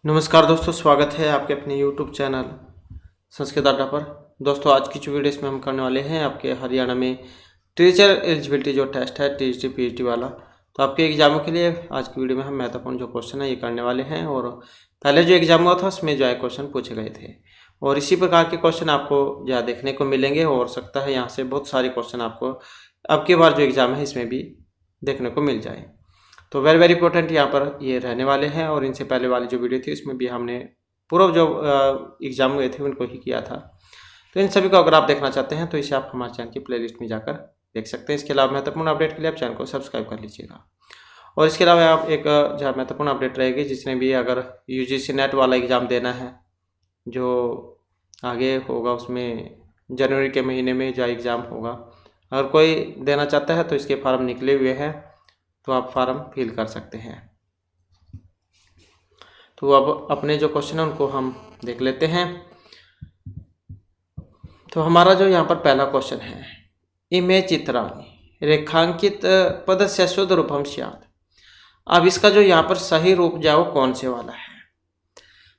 नमस्कार दोस्तों, स्वागत है आपके अपने YouTube चैनल संस्कृत अड्डा पर। दोस्तों, आज की जो वीडियो इसमें हम करने वाले हैं आपके हरियाणा में टीचर एलिजिबिलिटी जो टेस्ट है टीजीटी पीजीटी वाला, तो आपके एग्जामों के लिए आज की वीडियो में हम महत्वपूर्ण जो क्वेश्चन है ये करने वाले हैं। और पहले जो एग्जाम हुआ था उसमें जो है क्वेश्चन पूछे गए थे और इसी प्रकार के क्वेश्चन आपको यहाँ देखने को मिलेंगे। और सकता है यहाँ से बहुत सारे क्वेश्चन आपको अब की बार जो एग्ज़ाम है इसमें भी देखने को मिल जाए। तो वेरी इंपॉर्टेंट यहाँ पर ये रहने वाले हैं। और इनसे पहले वाली जो वीडियो थी उसमें भी हमने पूर्व जो एग्जाम हुए थे उनको ही किया था। तो इन सभी को अगर आप देखना चाहते हैं तो इसे आप हमारे चैनल की प्लेलिस्ट में जाकर देख सकते हैं। इसके अलावा महत्वपूर्ण अपडेट के लिए आप चैनल को सब्सक्राइब कर लीजिएगा। और इसके अलावा आप एक जहाँ महत्वपूर्ण अपडेट रहेगी, जिसने भी अगर यूजीसी नेट वाला एग्ज़ाम देना है जो आगे होगा, उसमें जनवरी के महीने में जो एग्ज़ाम होगा, अगर कोई देना चाहता है तो इसके फॉर्म निकले हुए हैं, तो आप फॉर्म फिल कर सकते हैं। तो अब अपने जो क्वेश्चन है उनको हम देख लेते हैं। तो हमारा जो यहाँ पर पहला क्वेश्चन है, इमे चित्राणि रेखांकित पदस्य शुद्ध रूपम स्यात्। अब इसका जो यहाँ पर सही रूप जाओ कौन से वाला है,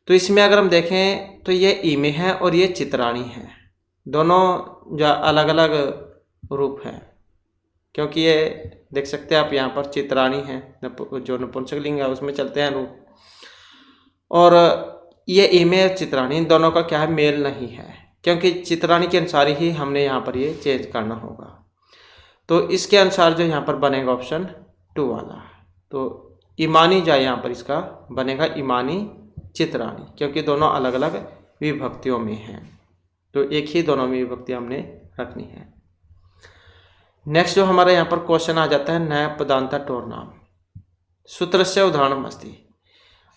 तो इसमें अगर हम देखें तो ये इमे है और ये चित्राणी है। दोनों जो अलग अलग रूप है, क्योंकि ये देख सकते हैं आप यहाँ पर चित्राणी है, जो नपुंसकलिंग है उसमें चलते हैं रूप। और ये इमे और चित्राणी, इन दोनों का क्या है, मेल नहीं है, क्योंकि चित्राणी के अनुसार ही हमने यहाँ पर ये चेंज करना होगा। तो इसके अनुसार जो यहाँ पर बनेगा ऑप्शन 2 वाला, तो इमानी जो यहाँ पर इसका बनेगा इमानी चित्राणी, क्योंकि दोनों अलग अलग विभक्तियों में हैं। तो एक ही दोनों में विभक्ति हमने रखनी है। नेक्स्ट जो हमारा यहाँ पर क्वेश्चन आ जाता है, नया पदांता टोरनाम सूत्र से उदाहरण मस्ती।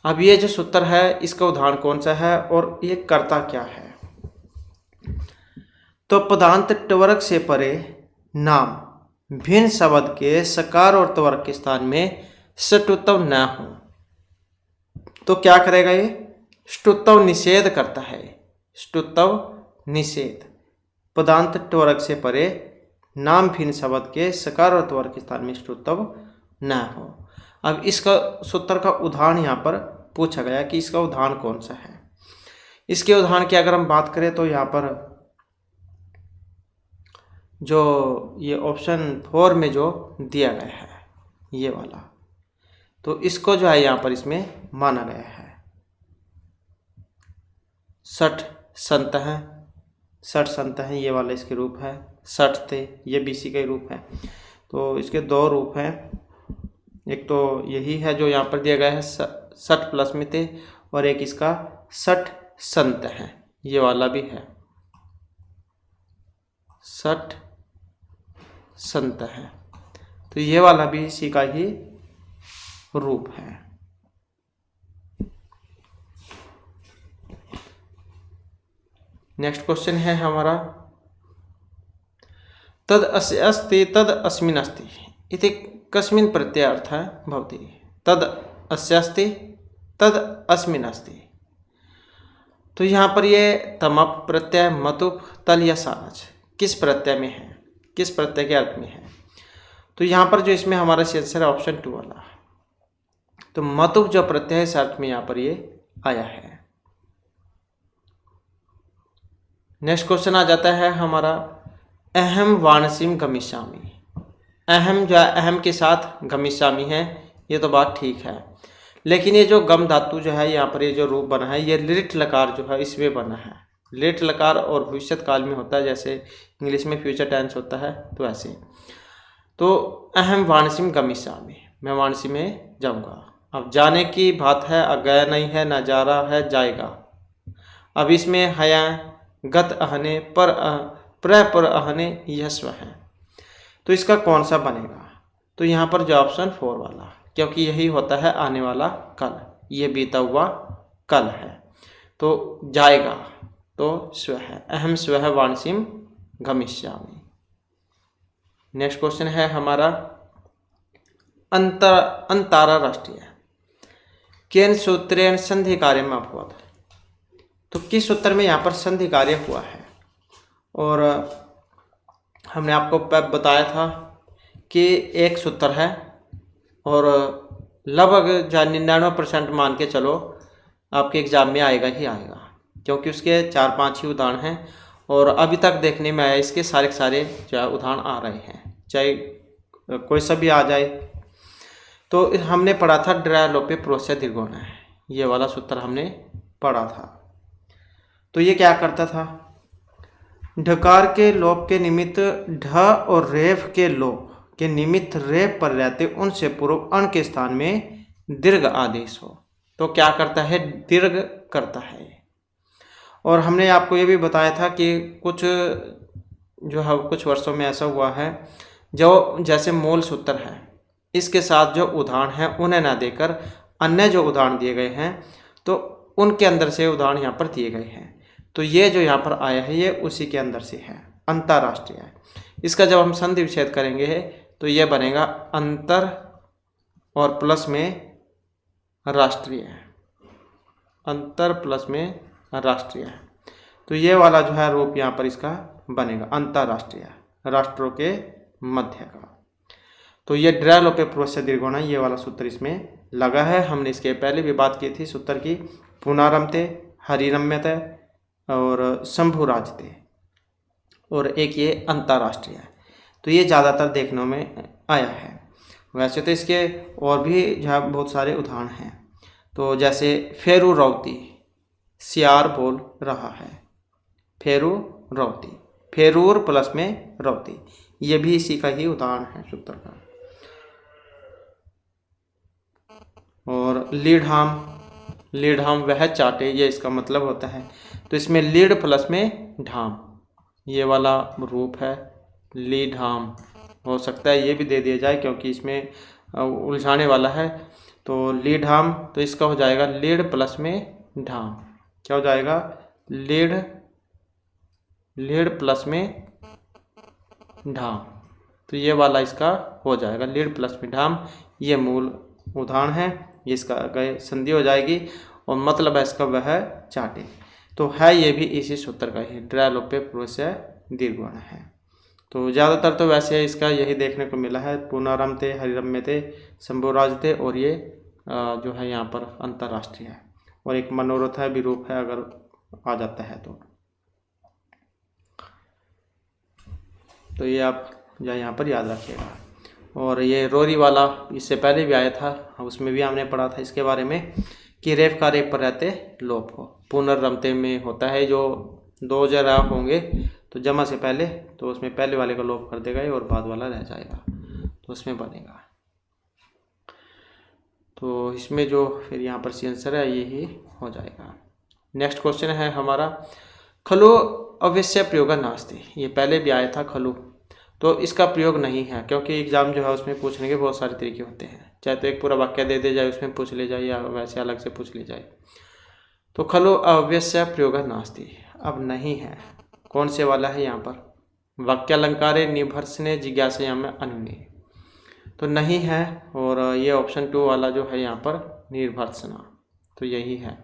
अब ये जो सूत्र है इसका उदाहरण कौन सा है और ये करता क्या है। तो पदांत टवर्ग से परे नाम भिन्न शब्द के सकार और त्वरक के स्थान में ष्टुत्व न हो, तो क्या करेगा, ये ष्टुत्व निषेध करता है। ष्टुत्व निषेध, पदांत टवर्ग से परे नाम भिन्न शब्द के सकार और त्वरक के स्थान में ष्टुत्व न हो। अब इसका सूत्र का उदाहरण यहाँ पर पूछा गया कि इसका उदाहरण कौन सा है। इसके उदाहरण की अगर हम बात करें तो यहाँ पर जो ये ऑप्शन 4 में जो दिया गया है ये वाला, तो इसको जो है यहाँ पर इसमें माना गया है। 60 संत हैं, 60 संत हैं, ये वाला इसके रूप है। 60 थे, ये बीसी का रूप है। तो इसके 2 रूप हैं, एक तो यही है जो यहाँ पर दिया गया है 60 प्लस में थे, और एक इसका 60 संत है, ये वाला भी है 60 संत है। तो ये वाला भी इसी का ही रूप है। नेक्स्ट क्वेश्चन है हमारा, तद अस्य अस्ति तद अस्मिन् अस्ति इति कस्मिन् प्रत्ययार्थः भवति। तद अस्य अस्ति तद अस्मिन् अस्ति, तो यहाँ पर ये तमप प्रत्यय मतुप तल या सानच किस प्रत्यय में है, किस प्रत्यय के अर्थ में है। तो यहाँ पर जो इसमें हमारा आंसर है ऑप्शन 2 वाला। तो मतुप जो प्रत्यय है इस अर्थ में यहाँ पर ये आया है। नेक्स्ट क्वेश्चन आ जाता है हमारा, अहम वानसीम गमिष्यामि। अहम जो है अहम के साथ गमिष्यामि है, ये तो बात ठीक है, लेकिन ये जो गम धातु जो है यहाँ पर ये जो रूप बना है ये लिट लकार जो है इसमें बना है। लिट लकार और भविष्यत काल में होता है, जैसे इंग्लिश में फ्यूचर टेंस होता है, तो ऐसे। तो अहम वानसीम गमिष्यामि, मैं वानसी में जाऊँगा। अब जाने की बात है, गया नहीं है, न जा रहा है, जाएगा। अब इसमें हया गत अहने पर पर अहने यस्व है, तो इसका कौन सा बनेगा। तो यहाँ पर जो ऑप्शन 4 वाला, क्योंकि यही होता है आने वाला कल, ये बीता हुआ कल है, तो जाएगा तो स्व है, अहम स्व है वानसीम गमिष्यामि। नेक्स्ट क्वेश्चन है हमारा, अंतरराष्ट्रीय केन सूत्रेण संधि कार्य में अभवत। तो किस सूत्र में यहाँ पर संधि कार्य हुआ है। और हमने आपको बताया था कि एक सूत्र है और लगभग 99% मान के चलो आपके एग्ज़ाम में आएगा ही आएगा, क्योंकि उसके 4-5 ही उदाहरण हैं और अभी तक देखने में आया इसके सारे के सारे जो उदाहरण आ रहे हैं, चाहे कोई सा भी आ जाए। तो हमने पढ़ा था ड्रा लोपे प्रोसे दीर्घोण है, ये वाला सूत्र हमने पढ़ा था। तो ये क्या करता था, ढकार के लोप के निमित्त ढ और रेफ के लोप के निमित्त रेफ पर रहते उनसे पूर्व अण के स्थान में दीर्घ आदेश हो तो क्या करता है, दीर्घ करता है। और हमने आपको ये भी बताया था कि कुछ जो है कुछ वर्षों में ऐसा हुआ है जो जैसे मूल सूत्र है इसके साथ जो उदाहरण हैं उन्हें ना देकर अन्य जो उदाहरण दिए गए हैं तो उनके अंदर से उदाहरण यहाँ पर दिए गए हैं। तो ये जो यहाँ पर आया है ये उसी के अंदर से है, अंतर्राष्ट्रीय है। इसका जब हम संधि विच्छेद करेंगे तो ये बनेगा अंतर और प्लस में राष्ट्रीय है, अंतर प्लस में राष्ट्रीय है। तो ये वाला जो है रूप यहाँ पर इसका बनेगा अंतर्राष्ट्रीय, राष्ट्रों के मध्य का। तो ये ड्रा लोपे प्रोसे दीर्घोण ये वाला सूत्र इसमें लगा है। हमने इसके पहले भी बात की थी सूत्र की, पुनरमते, हरिरम्यते और शंभुराजते, और एक ये अंतर्राष्ट्रीय है। तो ये ज़्यादातर देखने में आया है। वैसे तो इसके और भी जहाँ बहुत सारे उदाहरण हैं, तो जैसे फेरू रौती, सियार बोल रहा है, फेरू रौती, फेरूर प्लस में रौती, ये भी इसी का ही उदाहरण है सूत्र का। और लीढ़ाम, लीढ़ाम वह चाटे, ये इसका मतलब होता है। तो इसमें लीढ़ प्लस में ढाम, ये वाला रूप है लीढ़ाम, हो सकता है ये भी दे दिया जाए क्योंकि इसमें उलझाने वाला है। तो लीढ़ाम, तो इसका हो जाएगा लीढ़ प्लस में ढाम, क्या हो जाएगा, लीढ़, लीढ़ प्लस में ढाम। तो ये वाला इसका हो जाएगा लीढ़ प्लस में ढाम, ये मूल उदाहरण है, ये इसका गए संधि हो जाएगी और मतलब है इसका वह चाटे। तो है ये भी इसी सूत्र का ही, ड्रा लोपे प्रोसे दीर्घोण है। तो ज़्यादातर तो वैसे इसका यही देखने को मिला है, पुनरमते, हरिरम्यते, शंभुराजते, और ये जो है यहाँ पर अंतर्राष्ट्रीय है। और एक मनोरथ है, विरूप है अगर आ जाता है तो ये आप यहाँ पर याद रखिएगा। और ये रोरी वाला इससे पहले भी आया था, उसमें भी हमने पढ़ा था इसके बारे में कि रेफ का रेफ पर रहते लोप हो। पुनर्रमते में होता है जो दो जरा होंगे तो जमा से पहले, तो उसमें पहले वाले का लोप कर देगा और बाद वाला रह जाएगा, तो उसमें बनेगा। तो इसमें जो फिर यहाँ पर सी आंसर है यही हो जाएगा। नेक्स्ट क्वेश्चन है हमारा, खलु अवश्य प्रयोग नास्ति, ये पहले भी आया था खलु, तो इसका प्रयोग नहीं है क्योंकि एग्जाम जो है उसमें पूछने के बहुत सारे तरीके होते हैं, चाहे तो एक पूरा वाक्य दे दिया जाए उसमें पूछ ले जाए या वैसे अलग से पूछ ली जाए। तो खलु अवश्य प्रयोग नास्ति अब नहीं है, कौन से वाला है यहाँ पर, वाक्यालंकारे निभर्सने जिज्ञासा में अन्य, तो नहीं है। और ये ऑप्शन 2 वाला जो है यहाँ पर निर्भर्सना, तो यही है।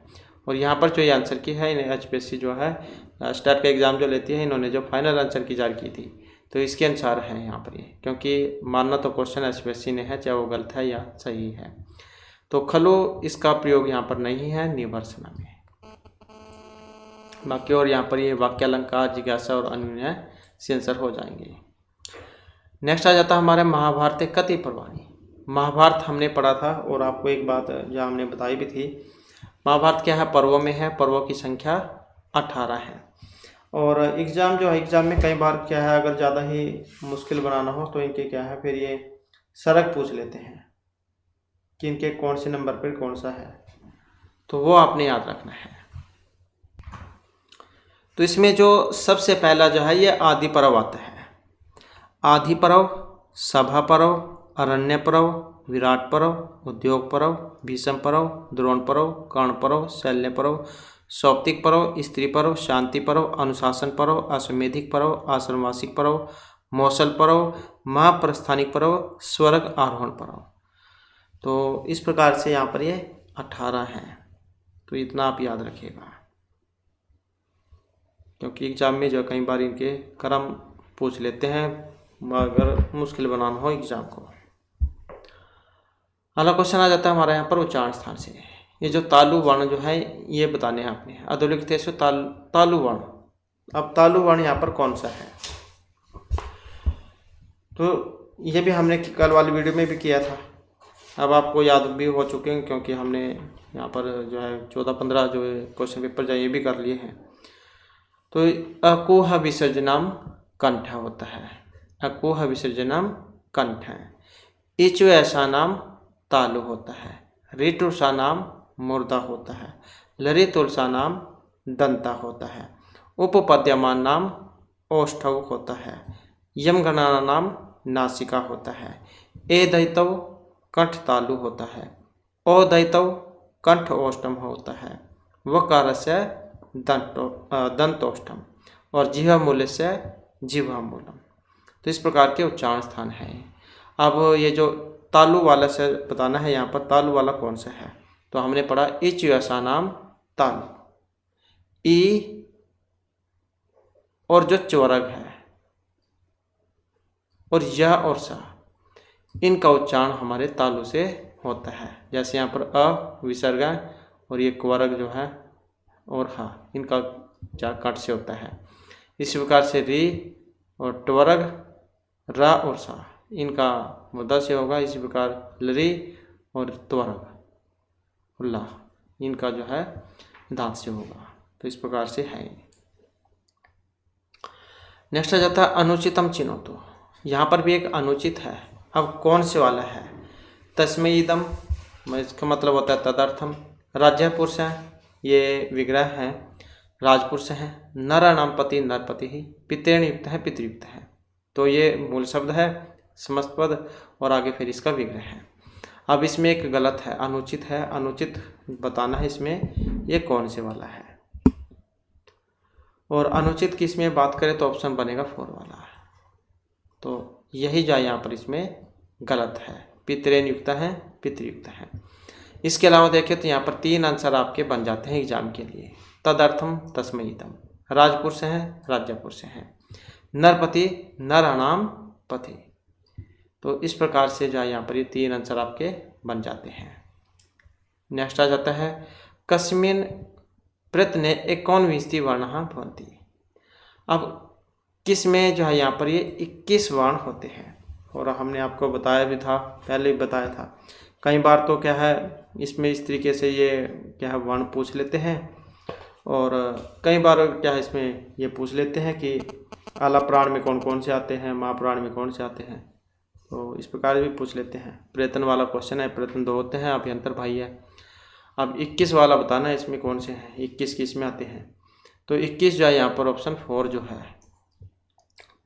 और यहाँ पर जो ये आंसर की है HPSC जो है स्टार्ट का एग्ज़ाम जो लेती है, इन्होंने जो फाइनल आंसर की जारी की थी तो इसके अनुसार है यहाँ पर ये, क्योंकि मानना तो क्वेश्चन HPSC ने है, चाहे वो गलत है या सही है। तो खलु इसका प्रयोग यहाँ पर नहीं है निर्भर्सना में, बाकी और यहाँ पर ये वाक्यालंकार, जिज्ञासा और अन्य से आंसर हो जाएंगे। नेक्स्ट आ जाता है हमारे महाभारत कति पर्वाणि। महाभारत हमने पढ़ा था और आपको एक बात जो हमने बताई भी थी, महाभारत क्या है, पर्वों में है, पर्वों की संख्या 18 है। और एग्ज़ाम जो है, एग्ज़ाम में कई बार क्या है अगर ज़्यादा ही मुश्किल बनाना हो तो इनके क्या है फिर ये सरक पूछ लेते हैं कि इनके कौन से नंबर पर कौन सा है, तो वो आपने याद रखना है। तो इसमें जो सबसे पहला जो है ये आदि पर्व आता है, आदि पर्व, सभा पर्व, अरण्य पर्व, विराट पर्व, उद्योग पर्व, भीष्म पर्व, द्रोण पर्व, कर्ण पर्व, शल्य पर्व, सौप्तिक पर्व, स्त्री पर्व, शांति पर्व, अनुशासन पर्व, अश्वमेधिक पर्व, आश्रमवासिक पर्व, मौसल पर्व, महाप्रस्थानिक पर्व, स्वर्ग आरोहण पर्व। तो इस प्रकार से यहाँ पर ये 18 हैं, तो इतना आप याद रखिएगा क्योंकि एग्जाम में जो कई बार इनके क्रम पूछ लेते हैं अगर मुश्किल बनाना हो एग्जाम को। अगला क्वेश्चन आ जाता है हमारे यहाँ पर उच्चारण स्थान से। ये जो तालु वर्ण जो है ये बताने हैं आपने। अधोलिखितेषु तालु वर्ण। अब तालु वर्ण यहाँ पर कौन सा है, तो ये भी हमने कल वाली वीडियो में भी किया था। अब आपको याद भी हो चुके हैं क्योंकि हमने यहाँ पर जो है 14-15 जो क्वेश्चन पेपर जो ये भी कर लिए हैं। तो अकुह विसर्जनम कंठ होता है, अकुह विसर्जनम कंठ। इचु ऐसा नाम तालु होता है, ऋतुषा नाम मुर्दा होता है, लरितुलसा नाम दंता होता है, उपपद्यमान नाम ओष्ठव होता है, यमगणना नाम नासिका होता है, ए दैतव कंठ तालु होता है, ओ दैतव कंठ ओष्ठम होता है, वकार से दंतोष्ठम और जिह्वा मूल्य से जिह्वा मूलम। तो इस प्रकार के उच्चारण स्थान हैं। अब ये जो तालु वाला से बताना है, यहाँ पर तालु वाला कौन सा है, तो हमने पढ़ा इच ऐसा नाम तालु। ई और जो च्वर्ग है और यह और सा, इनका उच्चारण हमारे तालु से होता है। जैसे यहाँ पर अ विसर्ग और ये क्वर्ग जो है और हा, इनका उच्चारण कंठ से होता है। इसी प्रकार से री और ट्वर्ग, रा और सा, इनका मुद्दा से होगा। इसी प्रकार लरी और त्वर्ग ला, इनका जो है दांत से होगा। तो इस प्रकार से है। नेक्स्ट आ जाता है अनुचितम चिन्हो। तो यहाँ पर भी एक अनुचित है। अब कौन से वाला है, तस्मैदम, इसका मतलब होता है तदर्थम। राज्य पुरुष है, ये विग्रह है, राजपुरुष है। नराणाम पति नरपति ही, पितृण युक्त है, पितृयुक्त है। तो ये मूल शब्द है, समस्त पद और आगे फिर इसका विग्रह है। अब इसमें एक गलत है, अनुचित है। अनुचित बताना है इसमें ये कौन से वाला है। और अनुचित की इसमें बात करें तो ऑप्शन बनेगा 4 वाला। तो यही जो यहाँ पर इसमें गलत है, पितृण युक्त है, पितृयुक्त है। इसके अलावा देखें तो यहाँ पर 3 आंसर आपके बन जाते हैं एग्जाम के लिए। तदर्थम तस्मैदम, राजपुरुष है, राज्यपुरुष है, नरपति नराणाम पति। तो इस प्रकार से जो है यहाँ पर ये 3 आंसर आपके बन जाते हैं। नेक्स्ट आ जाता है कस्मिन प्रत्यने एकोनविंशति वर्णः भवन्ति। अब किस में जो है यहाँ पर ये 21 वर्ण होते हैं। और हमने आपको बताया भी था, पहले भी बताया था। कई बार तो क्या है इसमें इस तरीके से ये क्या है वर्ण पूछ लेते हैं, और कई बार क्या है इसमें ये पूछ लेते हैं कि आला प्राण में कौन कौन से आते हैं, महाप्राण में कौन से आते हैं। तो इस प्रकार भी पूछ लेते हैं। प्रयत्न वाला क्वेश्चन है, प्रयत्न 2 होते हैं, अभ्यंतर भाई है। अब 21 वाला बताना है इसमें कौन से हैं, 21 किस में आते हैं। तो 21 जो है यहाँ पर ऑप्शन 4 जो है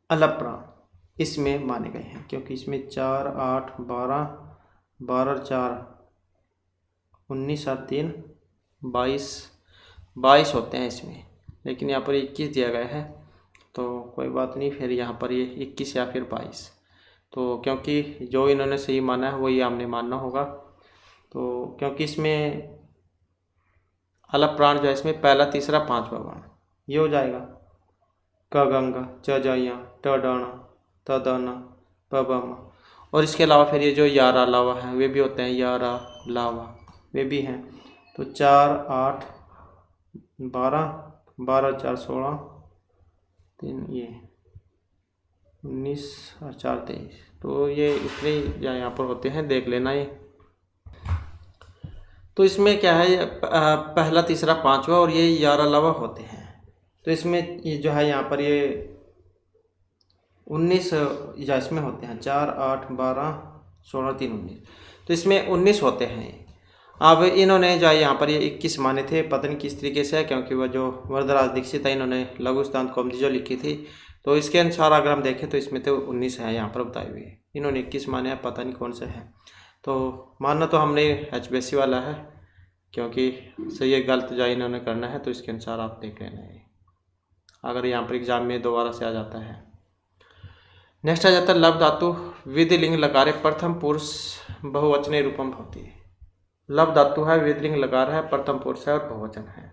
अलग प्राण इसमें माने गए हैं, क्योंकि इसमें 4, 8, 12, 12 और 4, 19 और 3, 22 होते हैं इसमें। लेकिन यहाँ पर 21 दिया गया है, तो कोई बात नहीं, फिर यहाँ पर ये 21 या फिर 22। तो क्योंकि जो इन्होंने सही माना है वही हमने मानना होगा। तो क्योंकि इसमें अलग प्राण जो है इसमें पहला, तीसरा, 5वां वर्ण ये हो जाएगा। क गंगा, च जया, ट डाना, त दाना, प बम। और इसके अलावा फिर ये जो यारा लावा है वे भी होते हैं, यारा लावा वे भी हैं। तो 4, 8, 12, 12, 4, 16, 3 ये 19 और 4, 23। तो ये इतने यहाँ पर होते हैं, देख लेना ये। तो इसमें क्या है पहला, तीसरा, 5वां और ये 11 लावा होते हैं। तो इसमें ये जो है यहाँ पर ये 19 या इसमें होते हैं 4, 8, 12, 16, 3, 19। तो इसमें 19 होते हैं। अब इन्होंने जो है यहाँ पर ये 21 माने थे, पता नहीं किस तरीके से है, क्योंकि वह जो वरदराज दीक्षित है इन्होंने लघु सिद्धांत कौमुदी जो लिखी थी, तो इसके अनुसार अगर हम देखें तो इसमें तो 19 है यहाँ पर बताए हुए। इन्होंने 21 माने हैं, पता नहीं कौन सा है। तो मानना तो हमने HBSC वाला है, क्योंकि सही है गलत जो इन्होंने करना है तो इसके अनुसार आप देख लेना है, अगर यहाँ पर एग्जाम में दोबारा से आ जाता है। नेक्स्ट आ जाता है लब धातु विधिलिंग लकारे प्रथम पुरुष बहुवचने रूपम होती है। लब धातु है, विधिलिंग लकार है, प्रथम पुरुष है और बहुवचन है।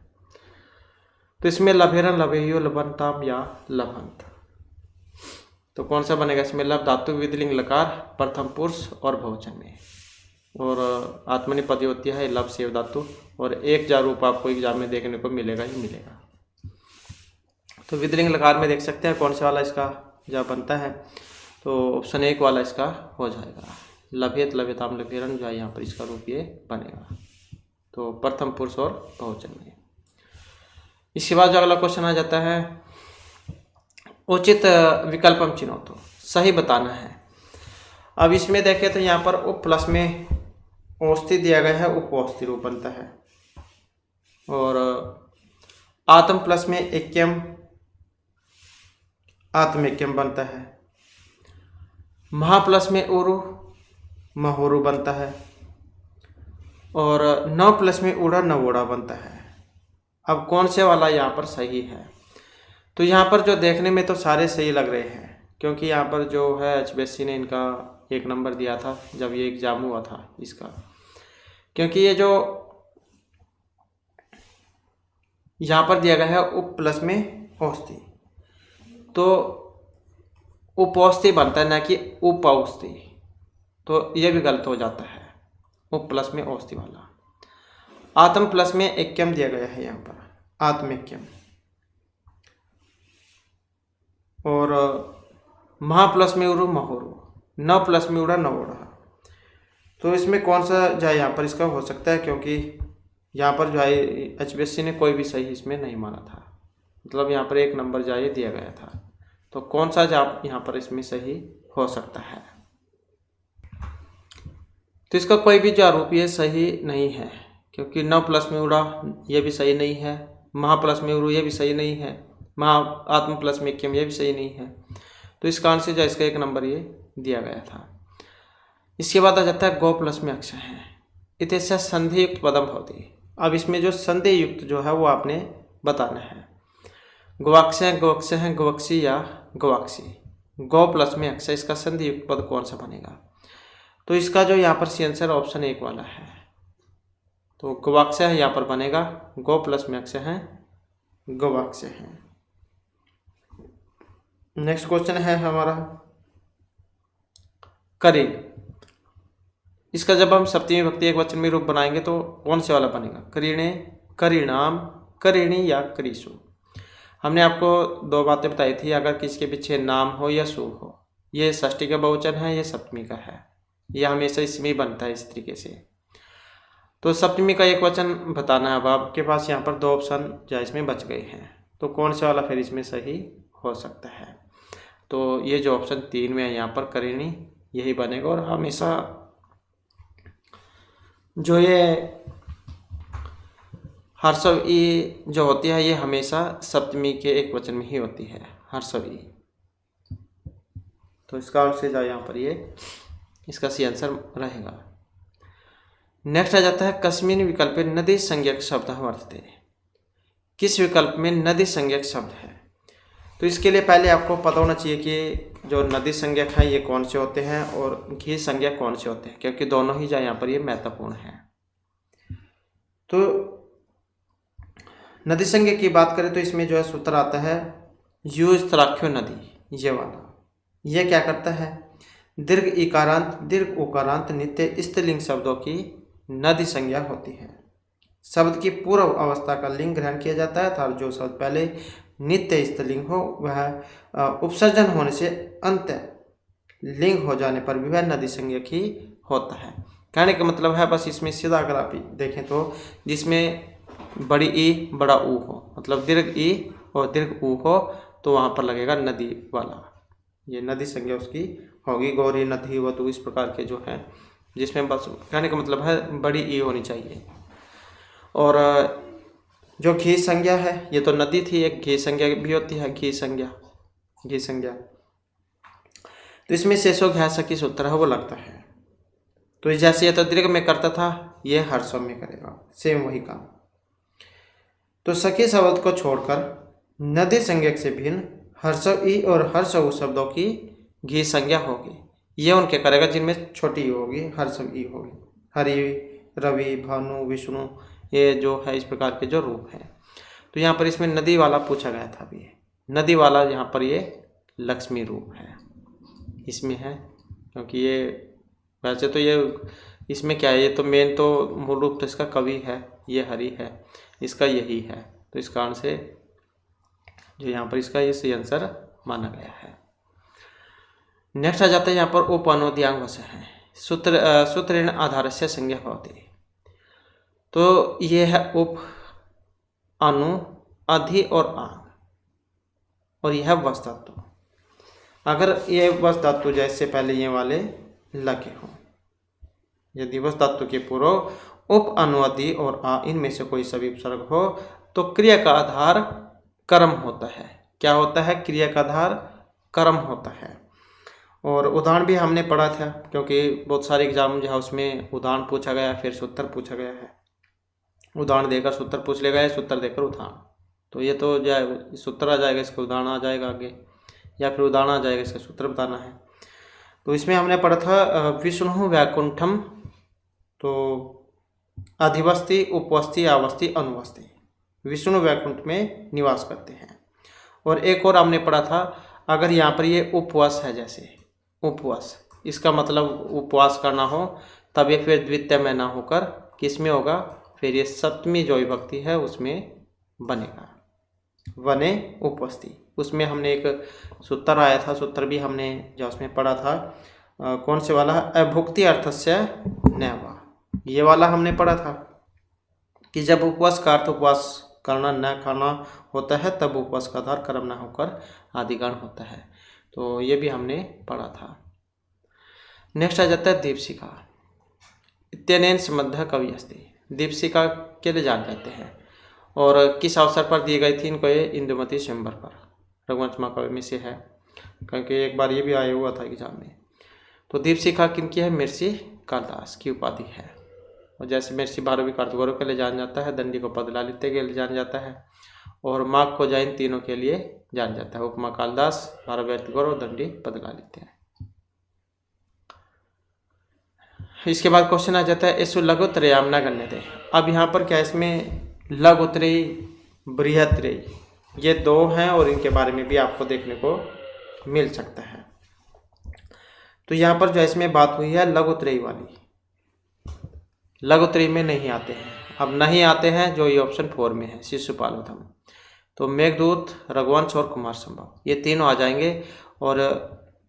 तो इसमें लभेरन, लभेयो, लभंताम या लभंत। तो कौन सा बनेगा इसमें लब धातु विधिलिंग लकार प्रथम पुरुष और बहुवचन में। और आत्मनेपदी होती है लव सेव धातु, और एक जा रूप आपको एग्जाम में देखने को मिलेगा ही मिलेगा। तो विधिलिंग लकार में देख सकते हैं कौन सा वाला इसका जब बनता है, तो ऑप्शन 1 वाला इसका हो जाएगा। लभेत लभेताम लभेरन जो है यहाँ पर इसका रूप ये बनेगा, तो प्रथम पुरुष और बहुवचन में। इसके बाद जो अगला क्वेश्चन आ जाता है, उचित विकल्पम चिन्हो, तो सही बताना है। अब इसमें देखें तो यहाँ पर उप प्लस में औस्ती दिया गया है, उपऔस्ती रूप बनता है, और आत्म प्लस में एक्यम आत्मेक्यम बनता है, महा प्लस में उरु महोरु बनता है, और नव प्लस में उड़ा नवोड़ा बनता है। अब कौन से वाला यहाँ पर सही है? तो यहाँ पर जो देखने में तो सारे सही लग रहे हैं, क्योंकि यहाँ पर जो है HBSC ने इनका 1 नंबर दिया था जब ये एग्ज़ाम हुआ था इसका, क्योंकि ये जो यहाँ पर दिया गया है उप प्लस में औस्ती, तो उपौस्ती बनता है ना कि उपौस्ती, तो ये भी गलत हो जाता है उप प्लस में औस्ती वाला। आत्म प्लस में एक्यम दिया गया है यहाँ पर, आत्मेक्यम, और महा प्लस में उरु महोरु, न प्लस में उड़ा नवोड़ा, तो इसमें कौन सा जो है यहाँ पर इसका हो सकता है, क्योंकि यहाँ पर जो है HBSC ने कोई भी सही इसमें नहीं माना था, मतलब यहाँ पर 1 नंबर जो है दिया गया था, तो कौन सा जवाब यहाँ पर इसमें सही हो सकता है? तो इसका कोई भी जो आरोप ये सही नहीं है, क्योंकि 9 प्लस में उड़ा ये भी सही नहीं है, महा प्लस में उड़ू ये भी सही नहीं है, महा आत्म प्लस में एक्यम ये भी सही नहीं है, तो इस कारण से जो इसका 1 नंबर ये दिया गया था। इसके बाद आ जाता है गौ प्लस में अक्ष है, इतने संधि युक्त पदम होती। अब इसमें जो संधि युक्त जो है वो आपने बताना है। गवाक्ष है, गवक्ष है, गवक्षी या गवाक्षी, गौ प्लस में अक्ष, इसका संधि युक्त पद कौन सा बनेगा? तो इसका जो यहाँ पर सी आंसर ऑप्शन 1 वाला है, तो गवाक्ष है यहाँ पर बनेगा, गौ प्लस में अक्ष है गवाक्ष है। नेक्स्ट क्वेश्चन है हमारा करीन, इसका जब हम सप्तमी विभक्ति एकवचन में रूप बनाएंगे तो कौन से वाला बनेगा? करीणे, करीणाम, करीणी या करीसु। हमने आपको 2 बातें बताई थी, अगर किसी के पीछे नाम हो या सु हो, ये षष्ठी का बहुवचन है, ये सप्तमी का है, यह हमेशा इसमें बनता है इस तरीके से। तो सप्तमी का एकवचन बताना है। अब आपके पास यहाँ पर 2 ऑप्शन जो इसमें बच गए हैं, तो कौन से वाला फिर इसमें सही हो सकता है? तो ये जो ऑप्शन 3 में है यहाँ पर करीणी, यही बनेगा। और हमेशा जो ये हर्षव ई जो होती है ये हमेशा सप्तमी के एकवचन में ही होती है, हर्षव ई। तो इसका आंसर जो यहाँ पर ये इसका सी आंसर रहेगा। नेक्स्ट आ जाता है कस्मिन विकल्प नदी संज्ञक शब्द वर्तते, किस विकल्प में नदी संज्ञक शब्द है? तो इसके लिए पहले आपको पता होना चाहिए कि जो नदी संज्ञक है ये कौन से होते हैं और घी संज्ञक कौन से होते हैं, क्योंकि दोनों ही जो यहाँ पर ये महत्वपूर्ण है। तो नदी संज्ञा की बात करें तो इसमें जो है सूत्र आता है यू स्त्राख्यो नदी, ये वाला। ये क्या करता है? दीर्घ इकारांत दीर्घ उकारांत नित्य स्त्रीलिंग शब्दों की नदी संज्ञा होती है। शब्द की पूर्व अवस्था का लिंग ग्रहण किया जाता है, था जो शब्द पहले नित्य स्त्रीलिंग हो वह उपसर्जन होने से अंत लिंग हो जाने पर भी वह नदी संज्ञक ही होता है। कहने का मतलब है बस इसमें सीधा अगर आप देखें तो जिसमें बड़ी ई बड़ा ऊ हो, मतलब दीर्घ ई और दीर्घ ऊ हो, तो वहाँ पर लगेगा नदी वाला, ये नदी संज्ञा उसकी होगी। गौरी, नदी, वधु, इस प्रकार के जो हैं जिसमें बस कहने का मतलब है बड़ी ई होनी चाहिए। और जो घी संज्ञा है ये तो नदी थी, एक घी संज्ञा भी होती है, घी संज्ञा। तो इसमें शेषो घ्या सखी सूत्र है वो लगता है। तो जैसे ये तो दीर्घ में करता था, ये हर्षव में करेगा, सेम वही काम। तो सखी शब्द को छोड़कर नदी संज्ञक से भिन्न हर्षव ई और हर्षव शब्दों की घी संज्ञा होगी। ये उनके करेगा जिनमें छोटी ई होगी, हर्षव ई होगी। हरि, रवि, भानु, विष्णु, ये जो है इस प्रकार के जो रूप हैं। तो यहाँ पर इसमें नदी वाला पूछा गया था अभी, नदी वाला यहाँ पर ये लक्ष्मी रूप है इसमें है, क्योंकि ये वैसे तो ये इसमें क्या है, ये तो मेन तो मूल रूप तो इसका कवि है, ये हरि है, इसका यही है। तो इस कारण से जो यहाँ पर इसका ये सही आंसर माना गया है। नेक्स्ट आ जाता है यहाँ पर उपअनुद्यांग वचन है। सूत्रेण आधारस्य संज्ञा भवति। तो ये है उप, अनु, अधि और आंग, और यह वस धातु। अगर ये वस धातु जैसे पहले ये वाले लगे हों, यदि वस धातु के पूर्व उप, अनु, अधि और आ इनमें से कोई सभी उपसर्ग हो तो क्रिया का आधार कर्म होता है। क्या होता है? क्रिया का आधार कर्म होता है। और उदाहरण भी हमने पढ़ा था, क्योंकि बहुत सारे एग्जाम जो है उसमें उदाहरण पूछा गया, फिर सूत्र पूछा गया है। उदाहरण देकर सूत्र पूछ लेगा या सूत्र देकर उदाहरण। तो ये तो जाए सूत्र आ जाएगा, इसका उदाहरण आ जाएगा आगे, या फिर उदाहरण आ जाएगा, इसका सूत्र बताना है। तो इसमें हमने पढ़ा था विष्णु वैकुंठम, तो अधिवस्ति, उपवस्ति, आवस्ति, अनुवस्ति, विष्णु वैकुंठ में निवास करते हैं। और एक और हमने पढ़ा था, अगर यहाँ पर ये उपवास है, जैसे उपवास, इसका मतलब उपवास करना हो, तब ये फिर द्वितीय में ना होकर किस में होगा? फिर ये सप्तमी जो विभक्ति है उसमें बनेगा, वने उपवस्ति। उसमें हमने एक सूत्र आया था, सूत्र भी हमने जो उसमें पढ़ा था, कौन से वाला? अभुक्ति अर्थस्य नैवा, ये वाला हमने पढ़ा था कि जब उपवास का अर्थ उपवास करना, न खाना होता है, तब उपवास का आधार कर्म न होकर आदिगण होता है। तो ये भी हमने पढ़ा था। नेक्स्ट आ जाता है दीपशिखा। इत्यनेन संबद्ध कवि अस्ति। दीपशिखा के लिए जान जाते हैं, और किस अवसर पर दी गई थी इनको? ये इंदुमती स्वयंवर पर, रघुवंश महाकाव्य में से है, क्योंकि एक बार ये भी आया हुआ था एग्जाम में। तो दीपशिखा किनकी है? महर्षि कालिदास की उपाधि है। और जैसे महर्षि भारवी कार्तगौरव के लिए जान जाता है, दंडी को पदलालित्य के लिए जान जाता है, और माघ को जैन तीनों के लिए जान जाता है। उपमा कालिदास, भारवी कार्तगौरव, दंडी पदलालित्य। इसके बाद क्वेश्चन आ जाता है एसु लघुत्रयाम न गण्यते। अब यहाँ पर क्या, इसमें लघुत्रयी, बृहत्रयी, ये दो हैं, और इनके बारे में भी आपको देखने को मिल सकता है। तो यहाँ पर जो इसमें बात हुई है लघुत्रयी वाली, लघुत्रयी में नहीं आते हैं। अब नहीं आते हैं जो ये ऑप्शन 4 में है, शिशुपाल उद्यम, तो मेघदूत, रघुवंश और कुमार संभव, ये तीनों आ जाएंगे। और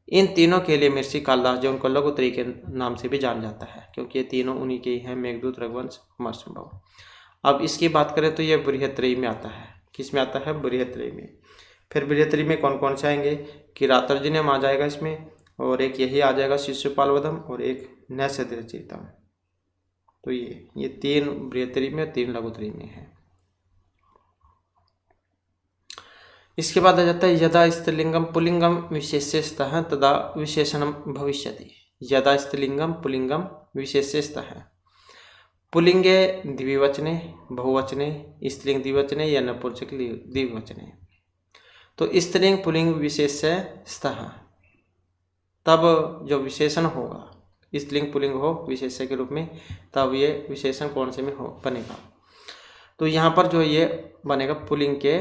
इन तीनों के लिए महर्षि कालिदास जो उनको लघुत्रयी के नाम से भी जान जाता है, क्योंकि ये तीनों उन्हीं के ही हैं, मेघदूत, रघुवंश, कुमार संभव। अब इसकी बात करें तो ये बृहत्रयी में आता है। किस में आता है? बृहत्रयी में। फिर बृहत्रयी में कौन कौन से आएंगे? किरातार्जुनीयम आ जाएगा इसमें, और एक यही आ जाएगा शिशुपाल वधम, और एक नैषधीयचरितम। तो ये 3 बृहत्रयी में, 3 लघुत्रयी में है। इसके बाद आ जाता है यदा स्त्रीलिंगम पुल्लिंगम विशेष्यस्तः तदा विशेषणम भविष्यति। यदा स्त्रीलिंगम पुल्लिंगम विशेष्यस्तः, पुल्लिंगे द्विवचने, बहुवचने, स्त्रीलिंग द्विवचने या नपुंसक द्विवचने। तो स्त्रीलिंग पुल्लिंग विशेष्य स्तः, तब जो विशेषण होगा, स्त्रीलिंग पुल्लिंग हो विशेष्य के रूप में, तब ये विशेषण कौन से में हो बनेगा? तो यहाँ पर जो ये बनेगा पुल्लिंग के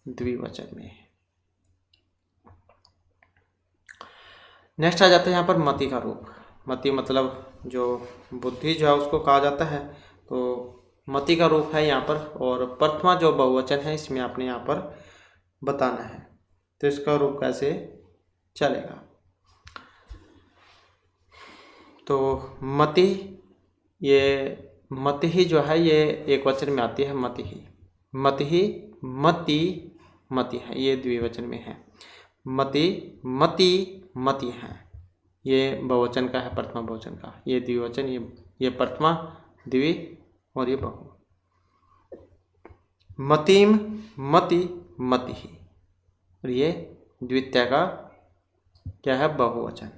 द्विवचन में। नेक्स्ट आ जाता है यहाँ पर मति का रूप। मति मतलब जो बुद्धि जो है उसको कहा जाता है, तो मति का रूप है यहाँ पर। और प्रथमा जो बहुवचन है इसमें आपने यहाँ पर बताना है, तो इसका रूप कैसे चलेगा? तो मति, ये मति ही जो है ये एक वचन में आती है, मति ही, मति ही, मति, मति है, ये द्विवचन में है। मति, मति, मति है, ये बहुवचन का है, प्रथमा बहुवचन का। ये द्विवचन, ये प्रथमा, द्वि, और ये बहु। मतिम, मति, मति ही, और ये द्वितीय का क्या है? बहुवचन।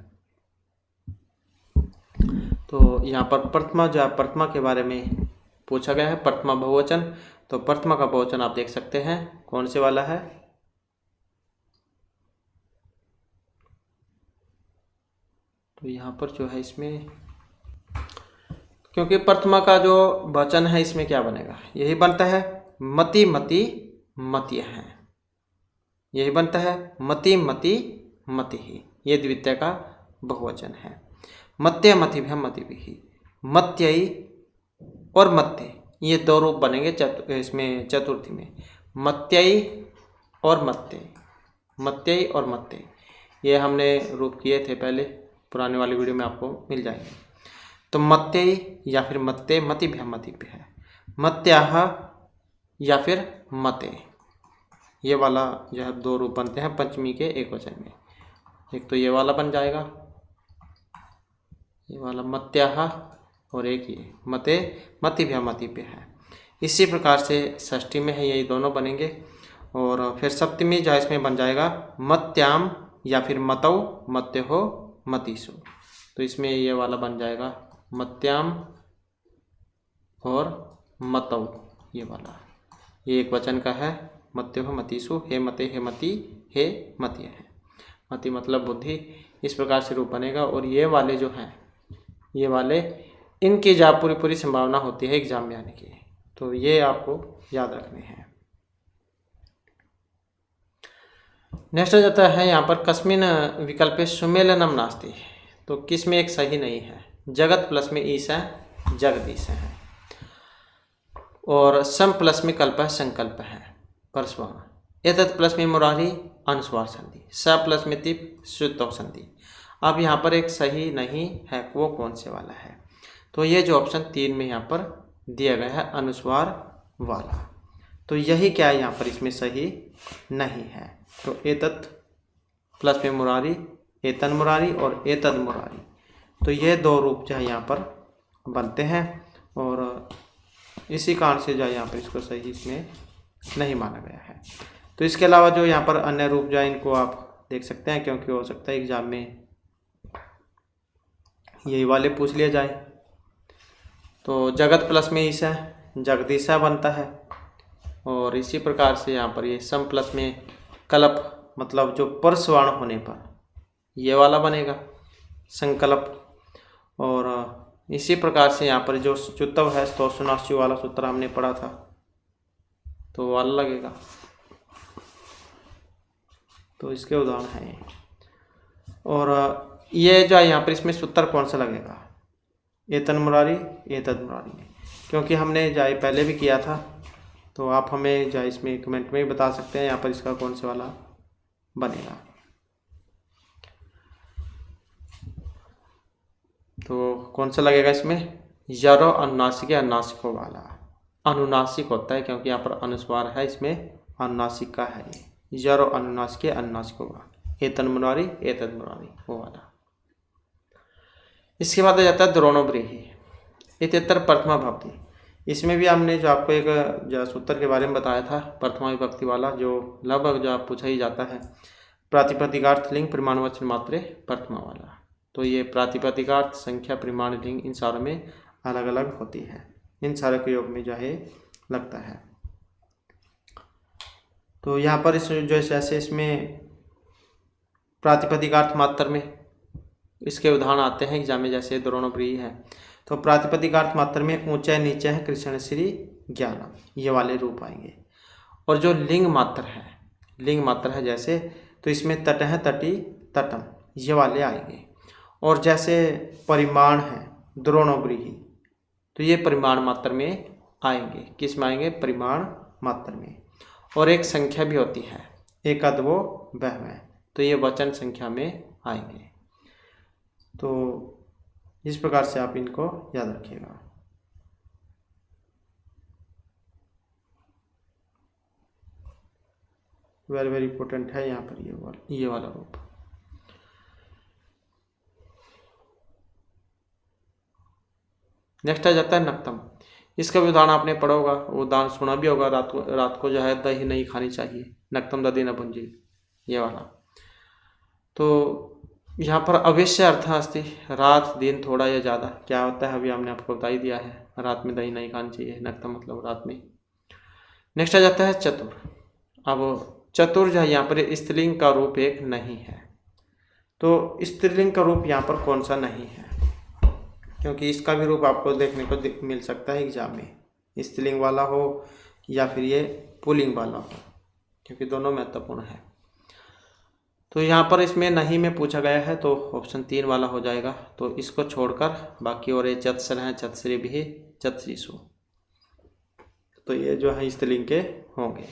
तो यहाँ पर प्रथमा जो है, प्रथमा के बारे में पूछा गया है, प्रथमा बहुवचन। तो प्रथमा का बहुवचन आप देख सकते हैं, कौन से वाला है? तो यहाँ पर जो है इसमें, क्योंकि प्रथमा का जो वचन है इसमें क्या बनेगा? यही बनता है मति, मति, मति है, यही बनता है मति, मति, मति ही, ये द्वितीय का बहुवचन है। मत्य, मति भी, मति भी, मत्यई और मत्ते, ये दो रूप बनेंगे इसमें चतुर्थी में, मत्यई और मत्ते, मत्यई और मत्ते, ये हमने रूप किए थे पहले, पुराने वाली वीडियो में आपको मिल जाएंगे। तो मत्यई या फिर मत्ते, मतिभ्य मतिभ्य है, मत्याह या फिर मते, ये वाला जो है दो रूप बनते हैं पंचमी के एक वचन में। एक तो ये वाला बन जाएगा, ये वाला मत्याह, और एक ये मते, मतिभ्य मतिभ्य है। इसी प्रकार से षष्ठी में है यही दोनों बनेंगे। और फिर सप्तमी जो इसमें बन जाएगा मत्याम या फिर मतौ, मत्य हो मतीसु, तो इसमें ये वाला बन जाएगा मत्याम और मतौ, ये वाला, ये एक वचन का है, मत्य हो मतीसु, हे मते हे मति हे मत्य है, मति मतलब बुद्धि, इस प्रकार से रूप बनेगा। और ये वाले जो हैं, ये वाले, इनकी जा पूरी संभावना होती है एग्जाम में आने की, तो ये आपको याद रखने हैं। नेक्स्ट आ जाता है यहाँ पर कस्मिन विकल्पे सुमेलनम नास्ति, तो किस में एक सही नहीं है, जगत प्लस में ईस है, जगदीश है, और सम प्लस में कल्प है, संकल्प है, परस्वर्ण, एतत् प्लस में मुरारी, अनुस्वार संधि, स प्लस में तिप, शुद्धौ संधि। अब यहाँ पर एक सही नहीं है, वो कौन से वाला है, तो ये जो ऑप्शन 3 में यहाँ पर दिया गया है अनुस्वार वाला, तो यही क्या है यहाँ पर इसमें सही नहीं है। तो एतत् प्लस में मुरारी, एतन मुरारी और एतद मुरारी, तो ये दो रूप जो है यहाँ पर बनते हैं, और इसी कारण से जो है यहाँ पर इसको सही इसमें नहीं माना गया है। तो इसके अलावा जो यहाँ पर अन्य रूप जो है इनको आप देख सकते हैं, क्योंकि हो सकता है एग्जाम में यही वाले पूछ लिया जाए। तो जगत प्लस में ईसा, जगदीशा बनता है, और इसी प्रकार से यहाँ पर ये सम प्लस में कल्प, मतलब जो परस्वर्ण होने पर ये वाला बनेगा संकल्प। और इसी प्रकार से यहाँ पर जो चुतव है, तो सुनाशी वाला सूत्र हमने पढ़ा था, तो वाला लगेगा, तो इसके उदाहरण हैं ये। और ये जो है यहाँ पर इसमें सूत्र कौन सा लगेगा, एतन मुरारी, एतद मुरारी, क्योंकि हमने जाए पहले भी किया था, तो आप हमें जाए इसमें कमेंट में भी बता सकते हैं यहाँ पर इसका कौन से वाला बनेगा। तो कौन सा लगेगा इसमें, यरो अनुनासिक या अनुनासिकों वाला, अनुनासिक होता है क्योंकि यहाँ पर अनुस्वार है, इसमें अनुनासिक का है ये, यरो अनुनासिक अनुनासिकों वाला, एतन मुरारी एतद मुरारी, वो वाला। इसके बाद आ जाता है द्रोणोब्रीहि, इत्यत्र प्रथमा भवति, इसमें भी हमने जो आपको एक जो सूत्र के बारे में बताया था प्रथमा विभक्ति वाला, जो लगभग जो आप पूछा ही जाता है, प्रातिपदिकार्थ लिंग परिमाणवचन मात्रे प्रथमा वाला, तो ये प्रातिपदिकार्थ संख्या परिमाण लिंग इन सारों में अलग अलग होती है, इन सारे के योग में जो है लगता है। तो यहाँ पर इस जो जैसे इसमें प्रातिपदिकार्थ मात्र में इसके उदाहरण आते हैं एग्जाम में, जैसे द्रोणोब्रीहि है, तो प्रातिपदिकार्थ मात्र में ऊंचा नीचे है, कृष्ण श्री ज्ञानम, ये वाले रूप आएंगे। और जो लिंग मात्र है जैसे, तो इसमें तट है, तटी तटम, ये वाले आएंगे। और जैसे परिमाण है द्रोणोब्रीहि, तो ये परिमाण मात्र में आएंगे, किस में आएंगे, परिमाण मात्र में। और एक संख्या भी होती है, एकद्वो बहवः, तो ये वचन संख्या में आएंगे। तो इस प्रकार से आप इनको याद रखिएगा। वेरी वेरी इंपॉर्टेंट है यहाँ पर ये वाला रूप। नेक्स्ट आ जाता है नक्तम, इसका भी उदाहरण आपने पढ़ा होगा, उदाहरण सुना भी होगा, रात को जो है दही नहीं खानी चाहिए, नक्तम दधि न भुंजी, ये वाला। तो यहाँ पर अवश्य अर्थ अस्ति, रात दिन थोड़ा या ज़्यादा, क्या होता है अभी हमने आपको बता ही दिया है, रात में दही नहीं खानी चाहिए, नक्तम मतलब रात में। नेक्स्ट आ जाता है चतुर। अब चतुर जो है यहाँ पर स्त्रीलिंग का रूप एक नहीं है, तो स्त्रीलिंग का रूप यहाँ पर कौन सा नहीं है, क्योंकि इसका भी रूप आपको देखने को मिल सकता है एग्जाम में, स्त्रीलिंग वाला हो या फिर ये पुल्लिंग वाला हो, क्योंकि दोनों महत्वपूर्ण है। तो यहाँ पर इसमें नहीं में पूछा गया है तो ऑप्शन 3 वाला हो जाएगा। तो इसको छोड़कर बाकी और ये चत्सर हैं, चत्सरी भी, चत्सरीसु, तो ये जो है स्त्रीलिंग के होंगे।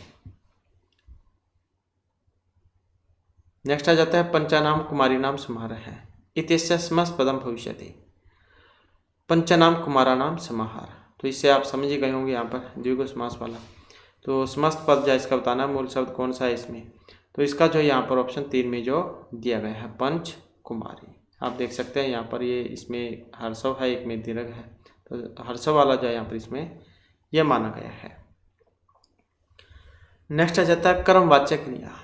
नेक्स्ट आ जाता है पंचानाम कुमारी नाम समाहार है। इत्यस्य समस्त पदम भविष्यति। पंचनाम कुमारा नाम समाहार, तो इससे आप समझ ही गए होंगे यहाँ पर द्विगु समास वाला। तो समस्त पद जो इसका बताना मूल शब्द कौन सा है इसमें, तो इसका जो यहाँ पर ऑप्शन 3 में जो दिया गया है पंच कुमारी, आप देख सकते हैं यहाँ पर ये इसमें हर्षव है, एक में दीर्घ है, तो हर्षव वाला जो है यहाँ पर इसमें यह माना गया है। नेक्स्ट आ जाता है कर्मवाच्य क्रिया।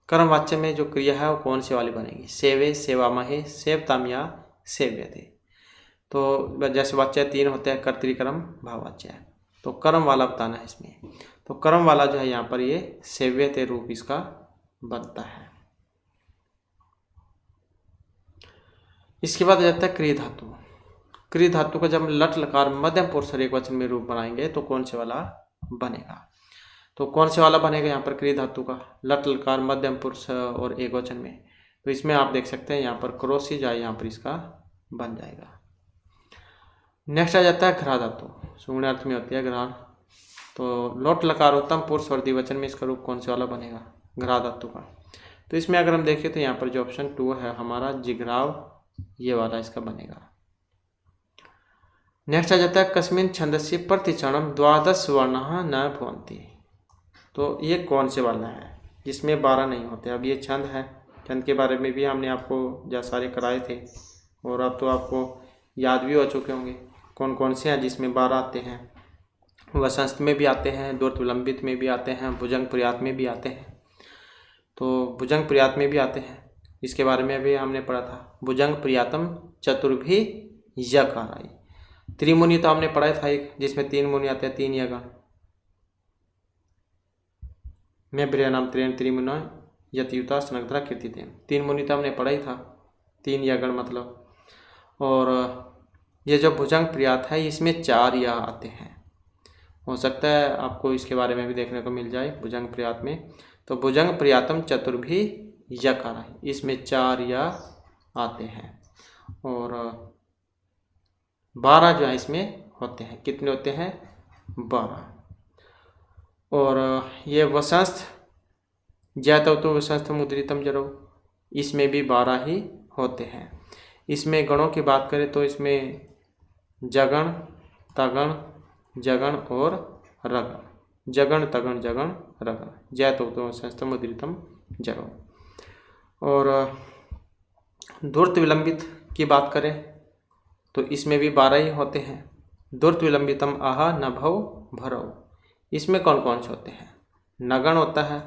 कर्मवाच्य में जो क्रिया है वो कौन सी वाली बनेगी, सेवे, सेवामहे, सेवताम या सेव्यते। तो जैसे वाच्य 3 होते हैं, कर्तृकर्म भाववाच्य है, तो कर्म वाला बताना है इसमें। तो कर्म वाला जो है यहाँ पर ये सेव्यते रूप इसका बनता है। इसके बाद आ जाता है क्रिय धातु। क्रिय धातु का जब लट लकार मध्यम पुरुष और एकवचन में रूप बनाएंगे तो कौन से वाला बनेगा, तो कौन से वाला बनेगा यहाँ पर क्रिय धातु का लट लकार मध्यम पुरुष और एकवचन में, तो इसमें आप देख सकते हैं यहाँ पर क्रोसी जाए, यहाँ पर इसका बन जाएगा। नेक्स्ट आ जाता है घ्रा धातु, सुगुण अर्थ में होती है घ्राण, तो लोट लकार उत्तम पुरुष और द्विवचन में इसका रूप कौन से वाला बनेगा, घ्रा धातु का। तो इसमें अगर हम देखें तो यहाँ पर जो ऑप्शन 2 है हमारा जिघ्राव, ये वाला इसका बनेगा। नेक्स्ट आ जाता है कस्मिन् छन्दसि प्रतिचरणं द्वादश वर्णाः न भवन्ति। तो ये कौन से वाला है जिसमें 12 नहीं होते। अब ये छंद है, छंद के बारे में भी हमने आपको जो सारे कराए थे और अब तो आपको याद भी हो चुके होंगे कौन कौन से हैं जिसमें 12 आते हैं। वसंत में भी आते हैं, दूर्त विलंबित में भी आते हैं, भुजंग पर्यात में भी आते हैं। तो भुजंग पर्यात में भी आते हैं, इसके बारे में भी हमने पढ़ा था। भुजंग पर्यातम चतुर्भी यकाराई। त्रिमुनि तो हमने पढ़ा था एक, जिसमें 3 मुनि आते हैं, 3 यगण में ब्रिया नाम त्रेन त्रिमुना यतियुता स्नग्धरा कीर्तितेन। 3 मुनि तो हमने पढ़ा ही था, 3 यगण मतलब। और ये जो भुजंग पर्यात है इसमें 4 या आते हैं, हो सकता है आपको इसके बारे में भी देखने को मिल जाए भुजंग पर्यात में। तो भुजंग पर्यातम चतुर्भी यकार, इसमें 4 या आते हैं और 12 जो है इसमें होते हैं। कितने होते हैं, 12। और ये वसंस्थ ज्ञात तो वसंस्थ मुद्रितम जरो, इसमें भी 12 ही होते हैं। इसमें गणों की बात करें तो इसमें जगण, तगण, जगण और रगण, जगण तगण जगण रगण, ज्ञात तो वसंस्थ मुद्रितम जरो। और धूर्त विलंबित की बात करें तो इसमें भी 12 ही होते हैं। धूर्त विलंबितम आह नभौ भरौ, इसमें कौन कौन से होते हैं, नगण होता है